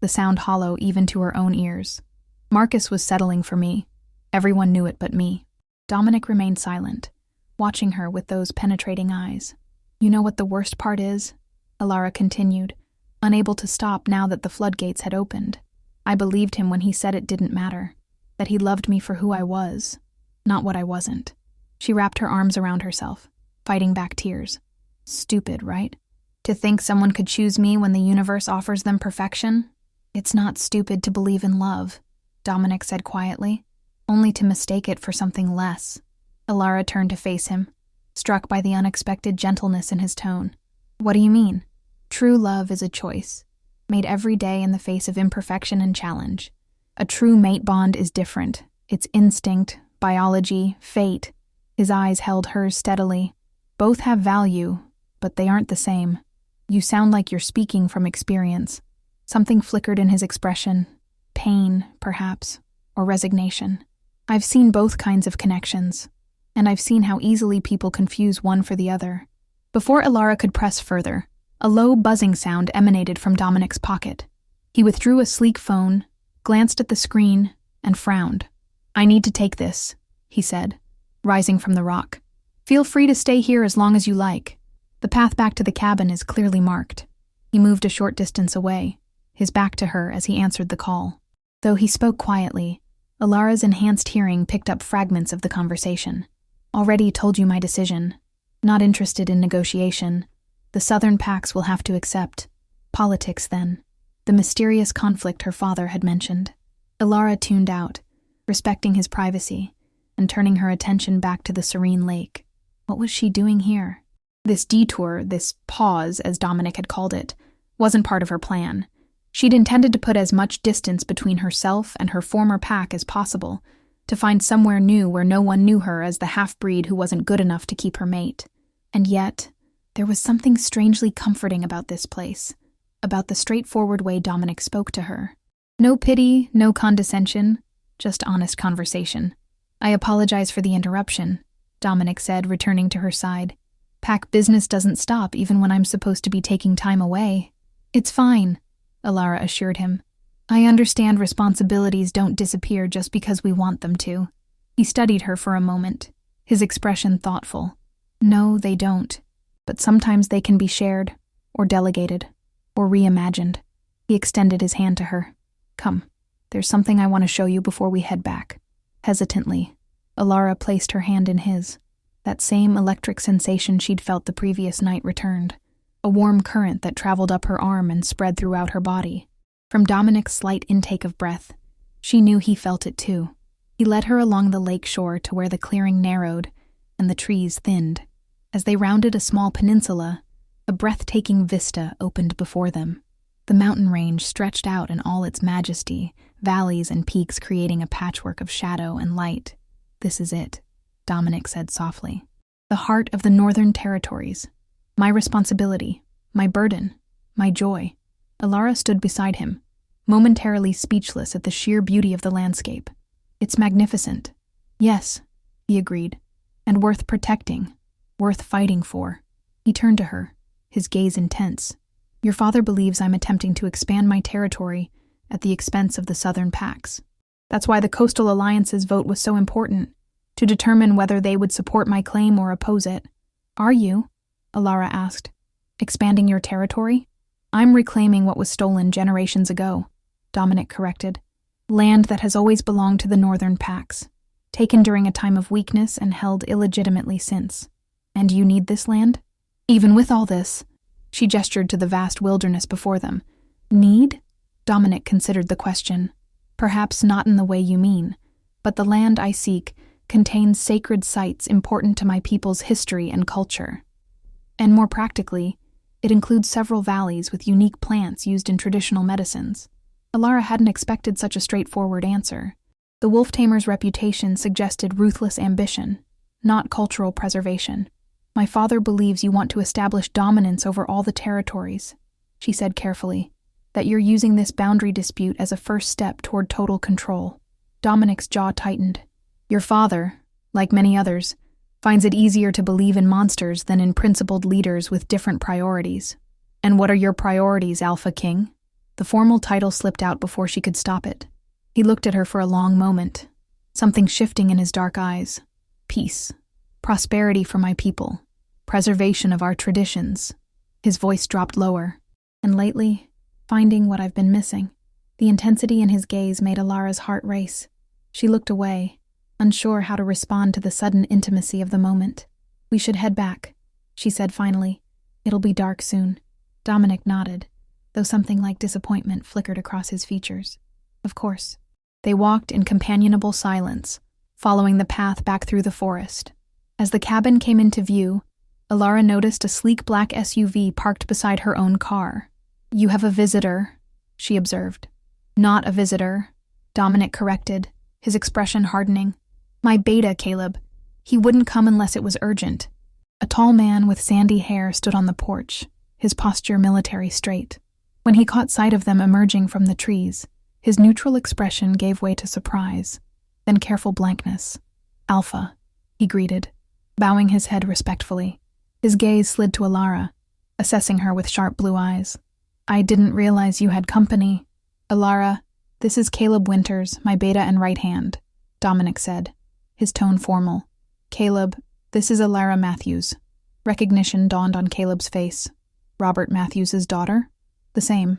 the sound hollow even to her own ears. Marcus was settling for me. Everyone knew it but me. Dominic remained silent, watching her with those penetrating eyes. You know what the worst part is? Alara continued, unable to stop now that the floodgates had opened. I believed him when he said it didn't matter, that he loved me for who I was, not what I wasn't. She wrapped her arms around herself, fighting back tears. Stupid, right? To think someone could choose me when the universe offers them perfection? It's not stupid to believe in love, Dominic said quietly, only to mistake it for something less. Alara turned to face him, struck by the unexpected gentleness in his tone. What do you mean? True love is a choice, made every day in the face of imperfection and challenge. A true mate bond is different. It's instinct, biology, fate. His eyes held hers steadily. Both have value, but they aren't the same. You sound like you're speaking from experience. Something flickered in his expression. Pain, perhaps, or resignation. I've seen both kinds of connections, and I've seen how easily people confuse one for the other. Before Alara could press further, a low buzzing sound emanated from Dominic's pocket. He withdrew a sleek phone, glanced at the screen, and frowned. I need to take this, he said, rising from the rock. Feel free to stay here as long as you like. The path back to the cabin is clearly marked. He moved a short distance away, his back to her as he answered the call. Though he spoke quietly, Alara's enhanced hearing picked up fragments of the conversation. Already told you my decision. Not interested in negotiation. The Southern Pax will have to accept. Politics, then. The mysterious conflict her father had mentioned. Alara tuned out, respecting his privacy, and turning her attention back to the serene lake. What was she doing here? This detour, this pause, as Dominic had called it, wasn't part of her plan. She'd intended to put as much distance between herself and her former pack as possible, to find somewhere new where no one knew her as the half-breed who wasn't good enough to keep her mate. And yet, there was something strangely comforting about this place, about the straightforward way Dominic spoke to her. No pity, no condescension, just honest conversation. I apologize for the interruption, Dominic said, returning to her side. Pack business doesn't stop even when I'm supposed to be taking time away. It's fine, Alara assured him. I understand responsibilities don't disappear just because we want them to. He studied her for a moment, his expression thoughtful. No, they don't. But sometimes they can be shared, or delegated, or reimagined. He extended his hand to her. Come, there's something I want to show you before we head back. Hesitantly, Alara placed her hand in his. That same electric sensation she'd felt the previous night returned, a warm current that traveled up her arm and spread throughout her body. From Dominic's slight intake of breath, she knew he felt it too. He led her along the lake shore to where the clearing narrowed and the trees thinned. As they rounded a small peninsula, a breathtaking vista opened before them. The mountain range stretched out in all its majesty, valleys and peaks creating a patchwork of shadow and light. This is it, Dominic said softly. The heart of the Northern Territories. My responsibility, my burden, my joy. Alara stood beside him, momentarily speechless at the sheer beauty of the landscape. It's magnificent. Yes, he agreed, and worth protecting, worth fighting for. He turned to her, his gaze intense. Your father believes I'm attempting to expand my territory at the expense of the Southern Pax. That's why the Coastal Alliance's vote was so important, to determine whether they would support my claim or oppose it. Are you? Alara asked. Expanding your territory? I'm reclaiming what was stolen generations ago, Dominic corrected. Land that has always belonged to the Northern Pax, taken during a time of weakness and held illegitimately since. And you need this land? Even with all this, she gestured to the vast wilderness before them. Need? Dominic considered the question. Perhaps not in the way you mean, but the land I seek contains sacred sites important to my people's history and culture. And more practically, it includes several valleys with unique plants used in traditional medicines. Alara hadn't expected such a straightforward answer. The wolf tamer's reputation suggested ruthless ambition, not cultural preservation. My father believes you want to establish dominance over all the territories, she said carefully, that you're using this boundary dispute as a first step toward total control. Dominic's jaw tightened. Your father, like many others, finds it easier to believe in monsters than in principled leaders with different priorities. And what are your priorities, Alpha King? The formal title slipped out before she could stop it. He looked at her for a long moment, something shifting in his dark eyes. Peace, prosperity for my people, preservation of our traditions. His voice dropped lower, and lately, finding what I've been missing. The intensity in his gaze made Alara's heart race. She looked away, unsure how to respond to the sudden intimacy of the moment. We should head back, she said finally. It'll be dark soon. Dominic nodded, though something like disappointment flickered across his features. Of course. They walked in companionable silence, following the path back through the forest. As the cabin came into view, Alara noticed a sleek black SUV parked beside her own car. You have a visitor, she observed. Not a visitor, Dominic corrected, his expression hardening. My beta, Caleb. He wouldn't come unless it was urgent. A tall man with sandy hair stood on the porch, his posture military straight. When he caught sight of them emerging from the trees, his neutral expression gave way to surprise, then careful blankness. Alpha, he greeted, bowing his head respectfully. His gaze slid to Alara, assessing her with sharp blue eyes. I didn't realize you had company. Alara, this is Caleb Winters, my beta and right hand, Dominic said, his tone formal. Caleb, this is Alara Matthews. Recognition dawned on Caleb's face. Robert Matthews's daughter? The same,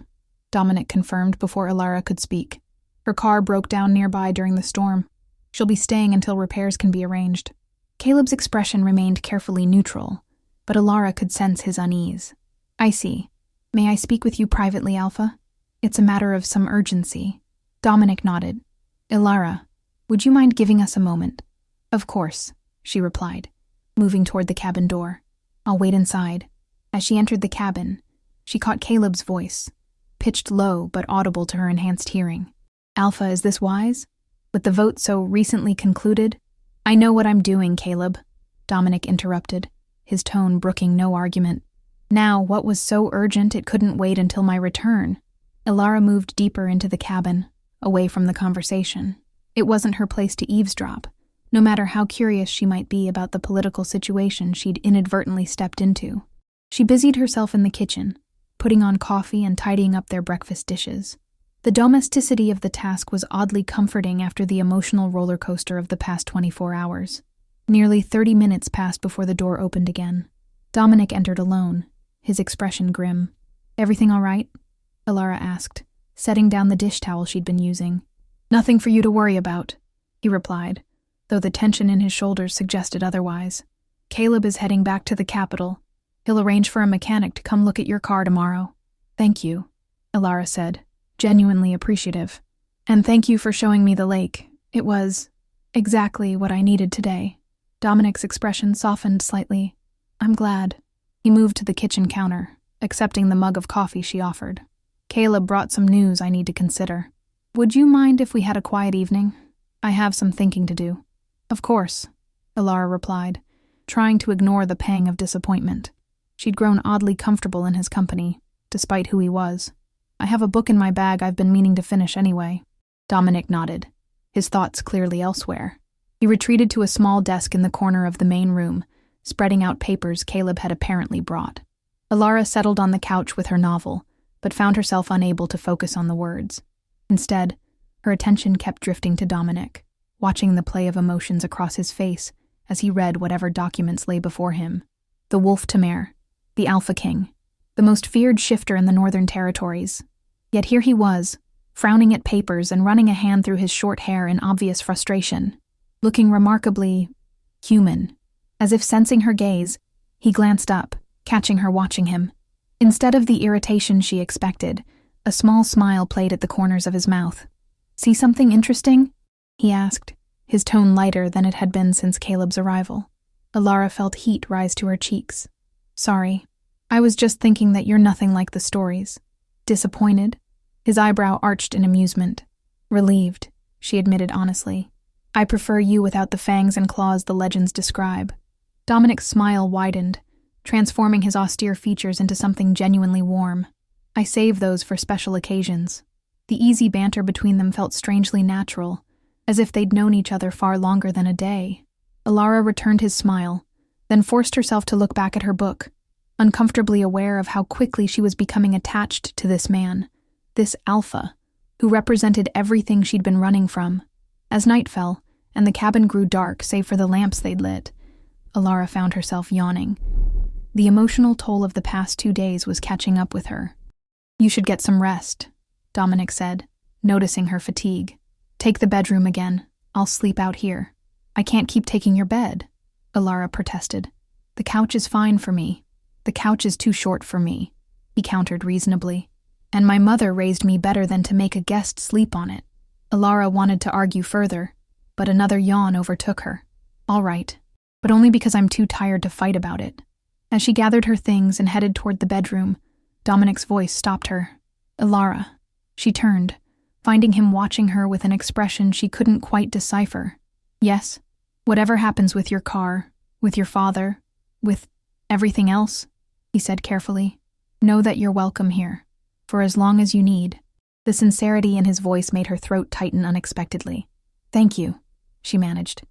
Dominic confirmed before Alara could speak. Her car broke down nearby during the storm. She'll be staying until repairs can be arranged. Caleb's expression remained carefully neutral, but Alara could sense his unease. I see. May I speak with you privately, Alpha? It's a matter of some urgency. Dominic nodded. Alara, would you mind giving us a moment? Of course, she replied, moving toward the cabin door. I'll wait inside. As she entered the cabin, she caught Caleb's voice, pitched low but audible to her enhanced hearing. Alpha, is this wise? With the vote so recently concluded? I know what I'm doing, Caleb, Dominic interrupted, his tone brooking no argument. Now, what was so urgent it couldn't wait until my return? Alara moved deeper into the cabin, away from the conversation. It wasn't her place to eavesdrop, no matter how curious she might be about the political situation she'd inadvertently stepped into. She busied herself in the kitchen, putting on coffee and tidying up their breakfast dishes. The domesticity of the task was oddly comforting after the emotional roller coaster of the past 24 hours. Nearly 30 minutes passed before the door opened again. Dominic entered alone, his expression grim. Everything all right? Alara asked, setting down the dish towel she'd been using. Nothing for you to worry about, he replied, though the tension in his shoulders suggested otherwise. Caleb is heading back to the capital. He'll arrange for a mechanic to come look at your car tomorrow. Thank you, Alara said, genuinely appreciative. And thank you for showing me the lake. It was exactly what I needed today. Dominic's expression softened slightly. I'm glad. He moved to the kitchen counter, accepting the mug of coffee she offered. Caleb brought some news I need to consider. Would you mind if we had a quiet evening? I have some thinking to do. Of course, Alara replied, trying to ignore the pang of disappointment. She'd grown oddly comfortable in his company, despite who he was. I have a book in my bag I've been meaning to finish anyway. Dominic nodded, his thoughts clearly elsewhere. He retreated to a small desk in the corner of the main room, spreading out papers Caleb had apparently brought. Alara settled on the couch with her novel, but found herself unable to focus on the words. Instead, her attention kept drifting to Dominic, watching the play of emotions across his face as he read whatever documents lay before him. The Wolf Tamar, the Alpha King, the most feared shifter in the Northern Territories. Yet here he was, frowning at papers and running a hand through his short hair in obvious frustration, looking remarkably human. As if sensing her gaze, he glanced up, catching her watching him. Instead of the irritation she expected, a small smile played at the corners of his mouth. See something interesting? He asked, his tone lighter than it had been since Caleb's arrival. Alara felt heat rise to her cheeks. Sorry, I was just thinking that you're nothing like the stories. Disappointed? His eyebrow arched in amusement. Relieved, she admitted honestly. I prefer you without the fangs and claws the legends describe. Dominic's smile widened, transforming his austere features into something genuinely warm. I save those for special occasions. The easy banter between them felt strangely natural, as if they'd known each other far longer than a day. Alara returned his smile, then forced herself to look back at her book, uncomfortably aware of how quickly she was becoming attached to this man, This Alpha, who represented everything she'd been running from. As night fell, and the cabin grew dark save for the lamps they'd lit, Alara found herself yawning. The emotional toll of the past 2 days was catching up with her. "You should get some rest," Dominic said, noticing her fatigue. "Take the bedroom again. I'll sleep out here." "I can't keep taking your bed," Alara protested. "The couch is fine for me." "The couch is too short for me," he countered reasonably. "And my mother raised me better than to make a guest sleep on it." Alara wanted to argue further, but another yawn overtook her. "All right, but only because I'm too tired to fight about it." As she gathered her things and headed toward the bedroom, Dominic's voice stopped her. "Alara." She turned, finding him watching her with an expression she couldn't quite decipher. "Yes? Whatever happens with your car, with your father, with everything else," he said carefully, "know that you're welcome here, for as long as you need." The sincerity in his voice made her throat tighten unexpectedly. "Thank you," she managed.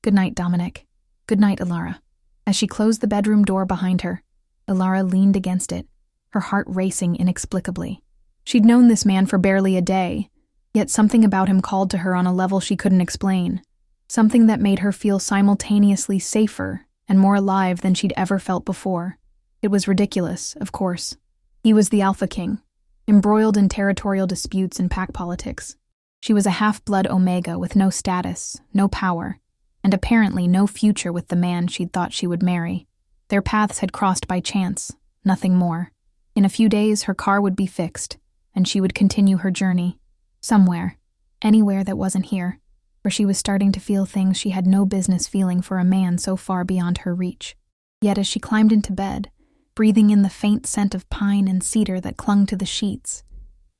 "Good night, Dominic." "Good night, Alara." As she closed the bedroom door behind her, Alara leaned against it, her heart racing inexplicably. She'd known this man for barely a day, yet something about him called to her on a level she couldn't explain, something that made her feel simultaneously safer and more alive than she'd ever felt before. It was ridiculous, of course. He was the Alpha King, embroiled in territorial disputes and pack politics. She was a half-blood Omega with no status, no power, and apparently no future with the man she'd thought she would marry. Their paths had crossed by chance, nothing more. In a few days, her car would be fixed, and she would continue her journey. Somewhere, anywhere that wasn't here, where she was starting to feel things she had no business feeling for a man so far beyond her reach. Yet as she climbed into bed, breathing in the faint scent of pine and cedar that clung to the sheets,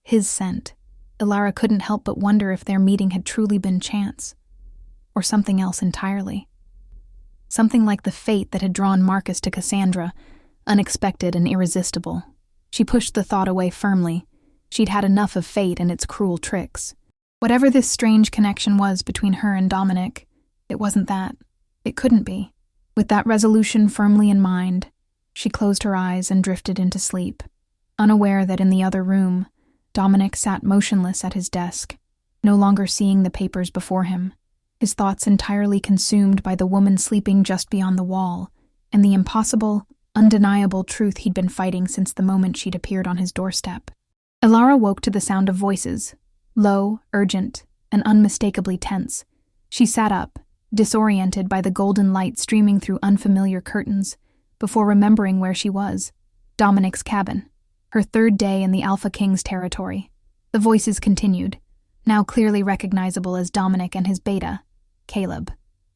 his scent, Alara couldn't help but wonder if their meeting had truly been chance, or something else entirely. Something like the fate that had drawn Marcus to Cassandra, unexpected and irresistible. She pushed the thought away firmly. She'd had enough of fate and its cruel tricks. Whatever this strange connection was between her and Dominic, it wasn't that. It couldn't be. With that resolution firmly in mind, she closed her eyes and drifted into sleep, unaware that in the other room, Dominic sat motionless at his desk, no longer seeing the papers before him, his thoughts entirely consumed by the woman sleeping just beyond the wall, and the impossible, undeniable truth he'd been fighting since the moment she'd appeared on his doorstep. Alara woke to the sound of voices, low, urgent, and unmistakably tense. She sat up, disoriented by the golden light streaming through unfamiliar curtains, before remembering where she was. Dominic's cabin, her 3rd day in the Alpha King's territory. The voices continued, now clearly recognizable as Dominic and his beta, Caleb.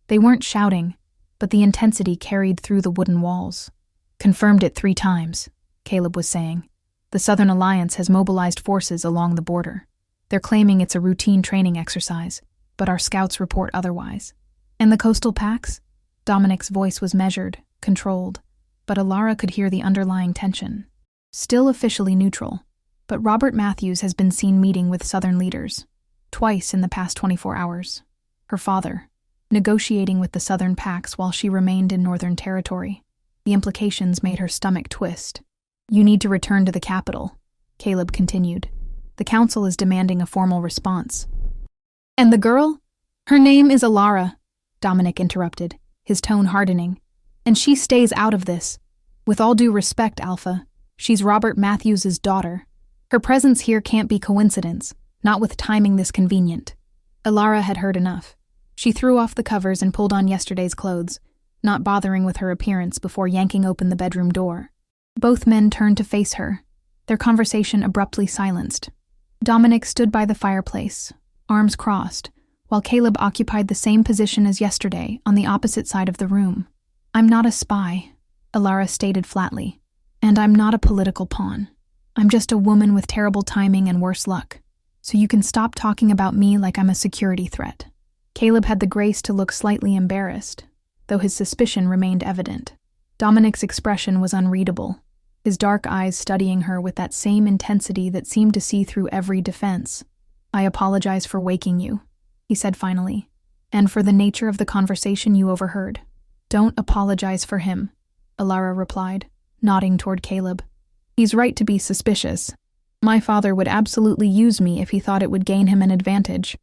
They weren't shouting, but the intensity carried through the wooden walls. "Confirmed it 3 times, Caleb was saying. "The Southern Alliance has mobilized forces along the border. They're claiming it's a routine training exercise, but our scouts report otherwise." "And the coastal packs?" Dominic's voice was measured, controlled, but Alara could hear the underlying tension. "Still officially neutral, but Robert Matthews has been seen meeting with Southern leaders, twice in the past 24 hours. Her father, negotiating with the Southern packs while she remained in Northern territory. The implications made her stomach twist. "You need to return to the capital," Caleb continued. "The council is demanding a formal response." "And the girl? Her name is Alara," Dominic interrupted, his tone hardening. "And she stays out of this. With all due respect, Alpha, she's Robert Matthews' daughter. Her presence here can't be coincidence, not with timing this convenient." Alara had heard enough. She threw off the covers and pulled on yesterday's clothes, not bothering with her appearance before yanking open the bedroom door. Both men turned to face her, their conversation abruptly silenced. Dominic stood by the fireplace, arms crossed, while Caleb occupied the same position as yesterday on the opposite side of the room. "I'm not a spy," Alara stated flatly, "and I'm not a political pawn. I'm just a woman with terrible timing and worse luck. So you can stop talking about me like I'm a security threat." Caleb had the grace to look slightly embarrassed, though his suspicion remained evident. Dominic's expression was unreadable, his dark eyes studying her with that same intensity that seemed to see through every defense. "I apologize for waking you," he said finally, "and for the nature of the conversation you overheard." "Don't apologize for him," Alara replied, nodding toward Caleb. "He's right to be suspicious, My father would absolutely use me if he thought it would gain him an advantage.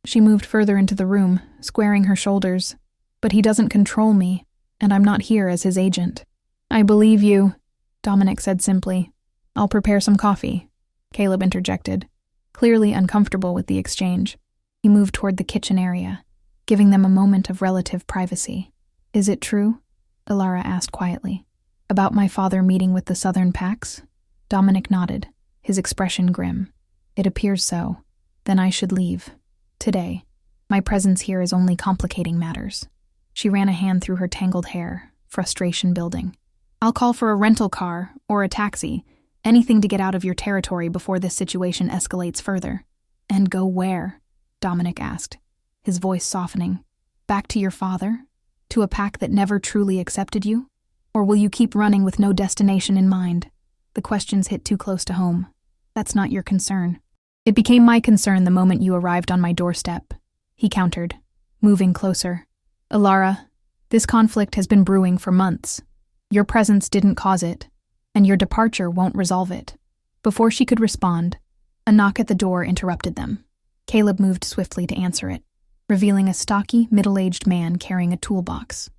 She moved further into the room, squaring her shoulders. But he doesn't control me, and I'm not here as his agent. I believe you, Dominic said simply. I'll prepare some coffee, Caleb interjected, clearly uncomfortable with the exchange. He moved toward the kitchen area, giving them a moment of relative privacy. Is it true? Alara asked quietly. About my father meeting with the Southern Pax? Dominic nodded, his expression grim. It appears so. Then I should leave. Today. My presence here is only complicating matters. She ran a hand through her tangled hair, frustration building. I'll call for a rental car or a taxi, anything to get out of your territory before this situation escalates further. And go where? Dominic asked, his voice softening. Back to your father? To a pack that never truly accepted you? Or will you keep running with no destination in mind? The questions hit too close to home. That's not your concern. It became my concern the moment you arrived on my doorstep, he countered, moving closer. Alara, this conflict has been brewing for months. Your presence didn't cause it, and your departure won't resolve it. Before she could respond, a knock at the door interrupted them. Caleb moved swiftly to answer it, revealing a stocky, middle-aged man carrying a toolbox.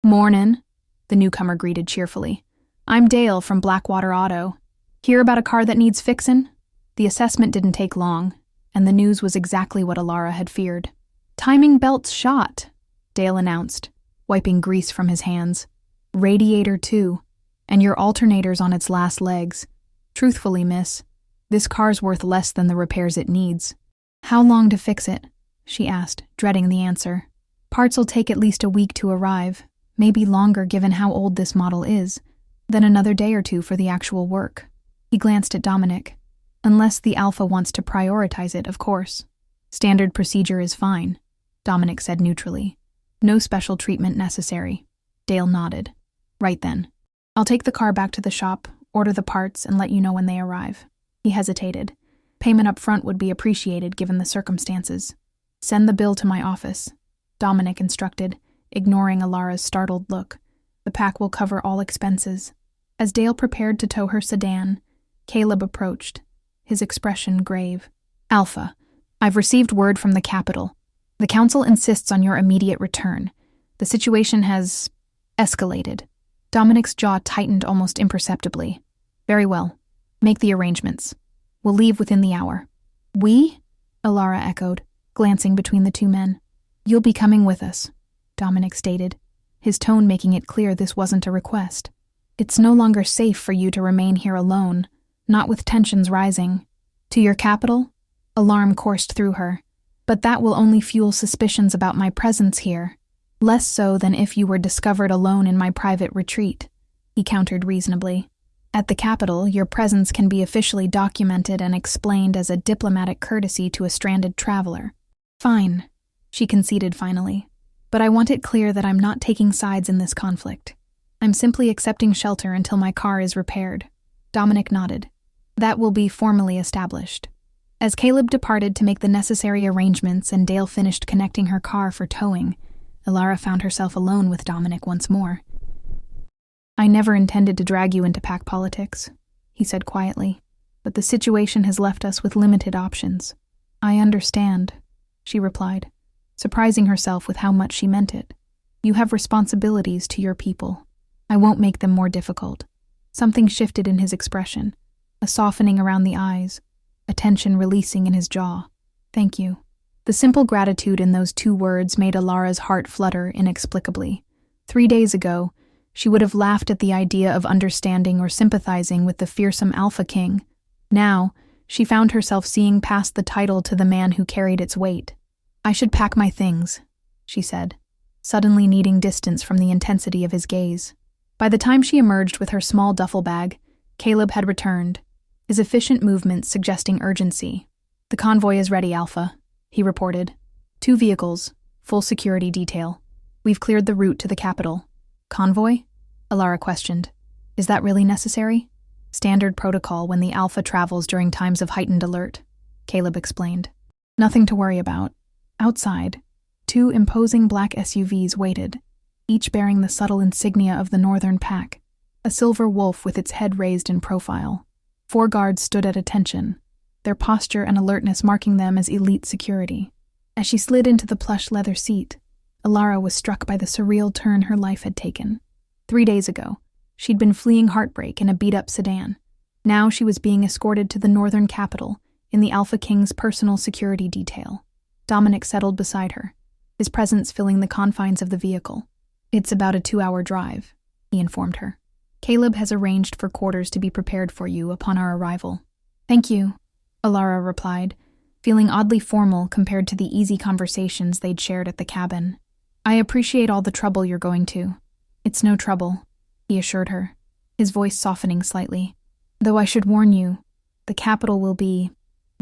Mornin', the newcomer greeted cheerfully. I'm Dale from Blackwater Auto. Hear about a car that needs fixin'? The assessment didn't take long, and the news was exactly what Alara had feared. Timing belt's shot, Dale announced, wiping grease from his hands. Radiator too, and your alternator's on its last legs. Truthfully, miss, this car's worth less than the repairs it needs. How long to fix it? She asked, dreading the answer. Parts'll take at least a week to arrive, maybe longer given how old this model is, then another day or two for the actual work. He glanced at Dominic. Unless the Alpha wants to prioritize it, of course. Standard procedure is fine, Dominic said neutrally. No special treatment necessary. Dale nodded. Right then. I'll take the car back to the shop, order the parts, and let you know when they arrive. He hesitated. Payment up front would be appreciated given the circumstances. Send the bill to my office, Dominic instructed, ignoring Alara's startled look. The pack will cover all expenses. As Dale prepared to tow her sedan, Caleb approached, his expression grave. Alpha, I've received word from the capital. The council insists on your immediate return. The situation has escalated. Dominic's jaw tightened almost imperceptibly. Very well. Make the arrangements. We'll leave within the hour. We? Alara echoed, glancing between the two men. You'll be coming with us, Dominic stated, his tone making it clear this wasn't a request. It's no longer safe for you to remain here alone, not with tensions rising. To your capital? Alarm coursed through her. But that will only fuel suspicions about my presence here. Less so than if you were discovered alone in my private retreat, he countered reasonably. At the capital, your presence can be officially documented and explained as a diplomatic courtesy to a stranded traveler. Fine, she conceded finally. But I want it clear that I'm not taking sides in this conflict. I'm simply accepting shelter until my car is repaired. Dominic nodded. That will be formally established. As Caleb departed to make the necessary arrangements and Dale finished connecting her car for towing, Alara found herself alone with Dominic once more. I never intended to drag you into pack politics, he said quietly, but the situation has left us with limited options. I understand, she replied, surprising herself with how much she meant it. You have responsibilities to your people. I won't make them more difficult. Something shifted in his expression, a softening around the eyes, a tension releasing in his jaw. Thank you. The simple gratitude in those two words made Alara's heart flutter inexplicably. 3 days ago, she would have laughed at the idea of understanding or sympathizing with the fearsome Alpha King. Now, she found herself seeing past the title to the man who carried its weight. I should pack my things, she said, suddenly needing distance from the intensity of his gaze. By the time she emerged with her small duffel bag, Caleb had returned, his efficient movements suggesting urgency. The convoy is ready, Alpha, he reported. 2 vehicles, full security detail. We've cleared the route to the capital. Convoy? Alara questioned. Is that really necessary? Standard protocol when the Alpha travels during times of heightened alert, Caleb explained. Nothing to worry about. Outside, 2 imposing black SUVs waited, each bearing the subtle insignia of the Northern Pack, a silver wolf with its head raised in profile. 4 guards stood at attention, their posture and alertness marking them as elite security. As she slid into the plush leather seat, Alara was struck by the surreal turn her life had taken. 3 days ago, she'd been fleeing heartbreak in a beat-up sedan. Now she was being escorted to the northern capital in the Alpha King's personal security detail. Dominic settled beside her, his presence filling the confines of the vehicle. "It's about a 2-hour drive," he informed her. "Caleb has arranged for quarters to be prepared for you upon our arrival." "Thank you," Alara replied, feeling oddly formal compared to the easy conversations they'd shared at the cabin. "I appreciate all the trouble you're going to." "It's no trouble," he assured her, his voice softening slightly. "Though I should warn you, the capital will be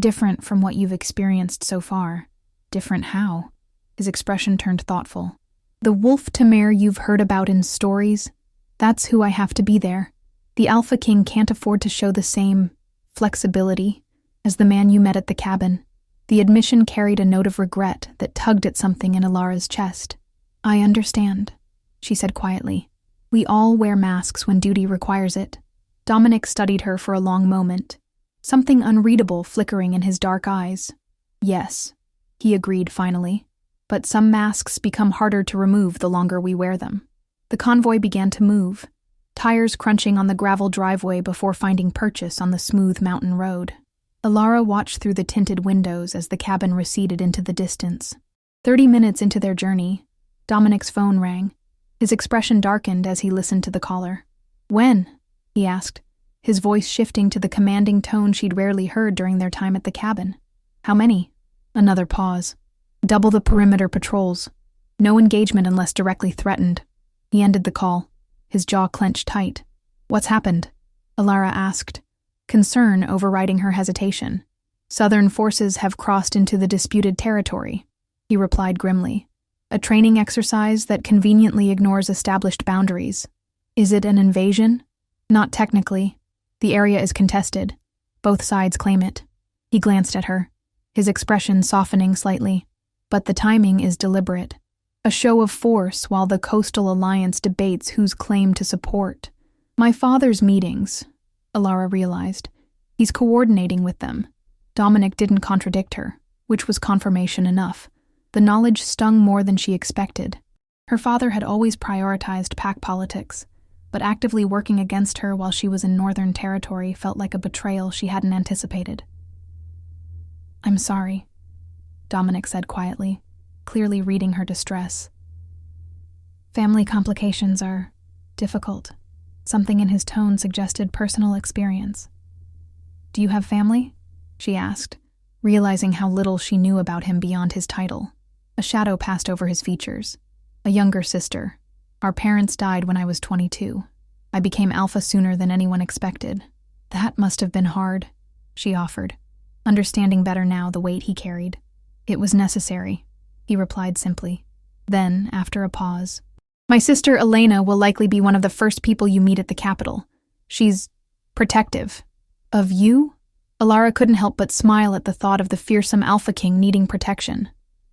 different from what you've experienced so far." "Different how?" His expression turned thoughtful. "The Wolf Tamir you've heard about in stories, that's who I have to be there. The Alpha King can't afford to show the same flexibility as the man you met at the cabin." The admission carried a note of regret that tugged at something in Alara's chest. "I understand," she said quietly. "We all wear masks when duty requires it." Dominic studied her for a long moment, something unreadable flickering in his dark eyes. "Yes," he agreed finally, "but some masks become harder to remove the longer we wear them." The convoy began to move, tires crunching on the gravel driveway before finding purchase on the smooth mountain road. Alara watched through the tinted windows as the cabin receded into the distance. 30 minutes into their journey, Dominic's phone rang. His expression darkened as he listened to the caller. "When?" he asked, his voice shifting to the commanding tone she'd rarely heard during their time at the cabin. "How many?" Another pause. "Double the perimeter patrols. No engagement unless directly threatened." He ended the call, his jaw clenched tight. "What's happened?" Alara asked, concern overriding her hesitation. "Southern forces have crossed into the disputed territory," he replied grimly. "A training exercise that conveniently ignores established boundaries. Is it an invasion?" "Not technically. The area is contested. Both sides claim it." He glanced at her, his expression softening slightly. "But the timing is deliberate. A show of force while the Coastal Alliance debates whose claim to support." "My father's meetings," Alara realized. "He's coordinating with them." Dominic didn't contradict her, which was confirmation enough. The knowledge stung more than she expected. Her father had always prioritized pack politics, but actively working against her while she was in Northern Territory felt like a betrayal she hadn't anticipated. "I'm sorry," Dominic said quietly, clearly reading her distress. "Family complications are difficult." Something in his tone suggested personal experience. "Do you have family?" she asked, realizing how little she knew about him beyond his title. A shadow passed over his features. "A younger sister. Our parents died when I was 22. I became Alpha sooner than anyone expected." "That must have been hard," she offered, understanding better now the weight he carried. "It was necessary," he replied simply. Then, after a pause, "My sister Elena will likely be one of the first people you meet at the capital. She's protective." "Of you?" Alara couldn't help but smile at the thought of the fearsome Alpha King needing protection.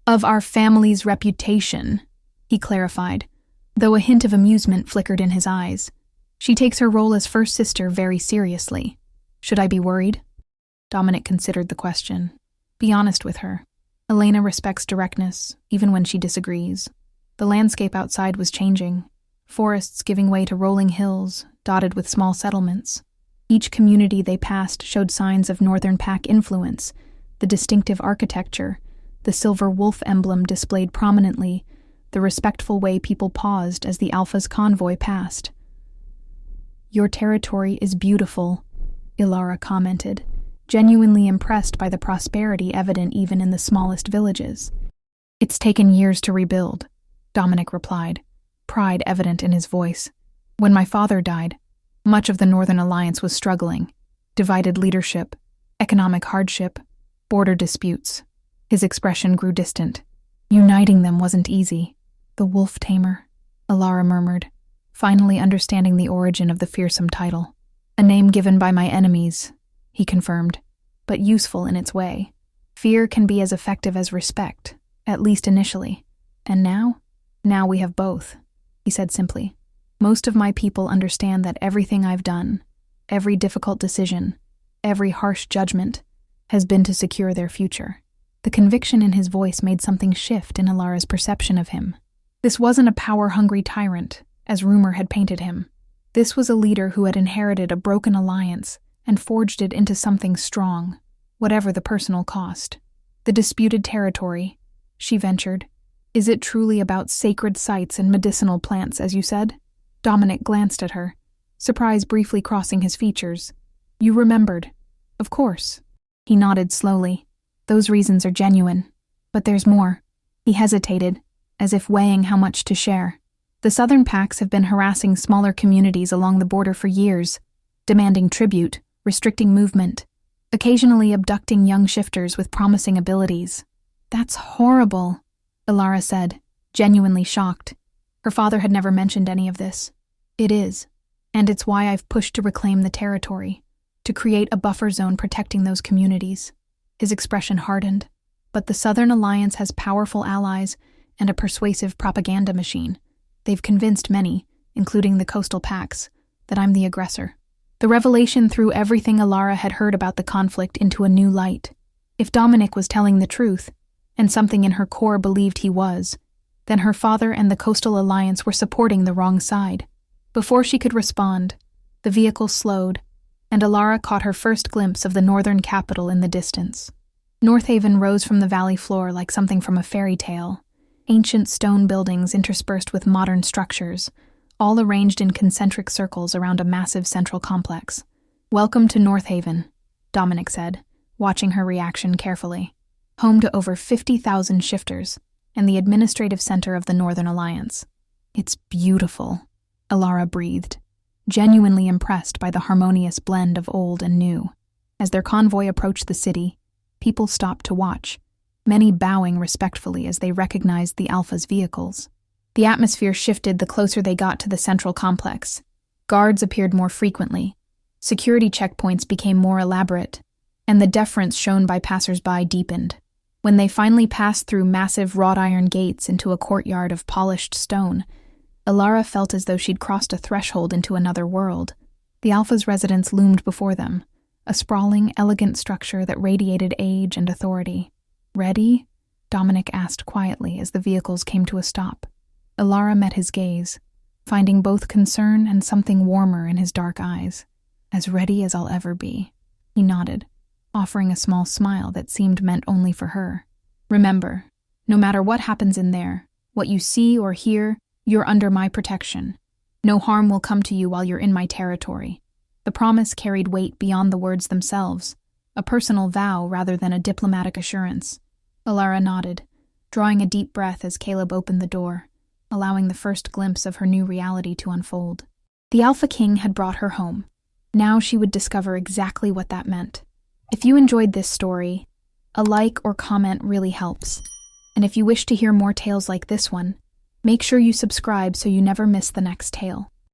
"Of our family's reputation," he clarified, though a hint of amusement flickered in his eyes. "She takes her role as first sister very seriously. Should I be worried?" Dominic considered the question. "Be honest with her. Elena respects directness, even when she disagrees." The landscape outside was changing, forests giving way to rolling hills, dotted with small settlements. Each community they passed showed signs of Northern Pack influence, the distinctive architecture, the silver wolf emblem displayed prominently, the respectful way people paused as the Alpha's convoy passed. "Your territory is beautiful," Alara commented, genuinely impressed by the prosperity evident even in the smallest villages. "It's taken years to rebuild," Dominic replied, pride evident in his voice. "When my father died, much of the Northern Alliance was struggling. Divided leadership, economic hardship, border disputes." His expression grew distant. "Uniting them wasn't easy." "The Wolf Tamer," Alara murmured, finally understanding the origin of the fearsome title. "A name given by my enemies," he confirmed, "but useful in its way. Fear can be as effective as respect, at least initially. And now? Now we have both," he said simply. "Most of my people understand that everything I've done, every difficult decision, every harsh judgment, has been to secure their future. The conviction in his voice made something shift in Alara's perception of him. This wasn't a power-hungry tyrant, as rumor had painted him. This was a leader who had inherited a broken alliance and forged it into something strong, whatever the personal cost. The disputed territory, she ventured. Is it truly about sacred sites and medicinal plants, as you said? Dominic glanced at her, surprise briefly crossing his features. You remembered. Of course. He nodded slowly. Those reasons are genuine. But there's more. He hesitated, as if weighing how much to share. The southern packs have been harassing smaller communities along the border for years, demanding tribute, restricting movement, occasionally abducting young shifters with promising abilities. That's horrible, Alara said, genuinely shocked. Her father had never mentioned any of this. It is, and it's why I've pushed to reclaim the territory, to create a buffer zone protecting those communities. His expression hardened. But the Southern Alliance has powerful allies and a persuasive propaganda machine. They've convinced many, including the coastal packs, that I'm the aggressor. The revelation threw everything Alara had heard about the conflict into a new light. If Dominic was telling the truth, and something in her core believed he was, then her father and the Coastal Alliance were supporting the wrong side. Before she could respond, the vehicle slowed, and Alara caught her first glimpse of the northern capital in the distance. Northaven rose from the valley floor like something from a fairy tale. Ancient stone buildings interspersed with modern structures, all arranged in concentric circles around a massive central complex. Welcome to Northaven, Dominic said, watching her reaction carefully. Home to over 50,000 shifters, and the administrative center of the Northern Alliance. It's beautiful, Alara breathed, genuinely impressed by the harmonious blend of old and new. As their convoy approached the city, people stopped to watch, many bowing respectfully as they recognized the Alpha's vehicles. The atmosphere shifted the closer they got to the central complex. Guards appeared more frequently, security checkpoints became more elaborate, and the deference shown by passers-by deepened. When they finally passed through massive wrought iron gates into a courtyard of polished stone, Alara felt as though she'd crossed a threshold into another world. The Alpha's residence loomed before them, a sprawling, elegant structure that radiated age and authority. Ready? Dominic asked quietly as the vehicles came to a stop. Alara met his gaze, finding both concern and something warmer in his dark eyes. As ready as I'll ever be. He nodded, offering a small smile that seemed meant only for her. Remember, no matter what happens in there, what you see or hear, you're under my protection. No harm will come to you while you're in my territory. The promise carried weight beyond the words themselves, a personal vow rather than a diplomatic assurance. Alara nodded, drawing a deep breath as Caleb opened the door, allowing the first glimpse of her new reality to unfold. The Alpha King had brought her home. Now she would discover exactly what that meant. If you enjoyed this story, a like or comment really helps. And if you wish to hear more tales like this one, make sure you subscribe so you never miss the next tale.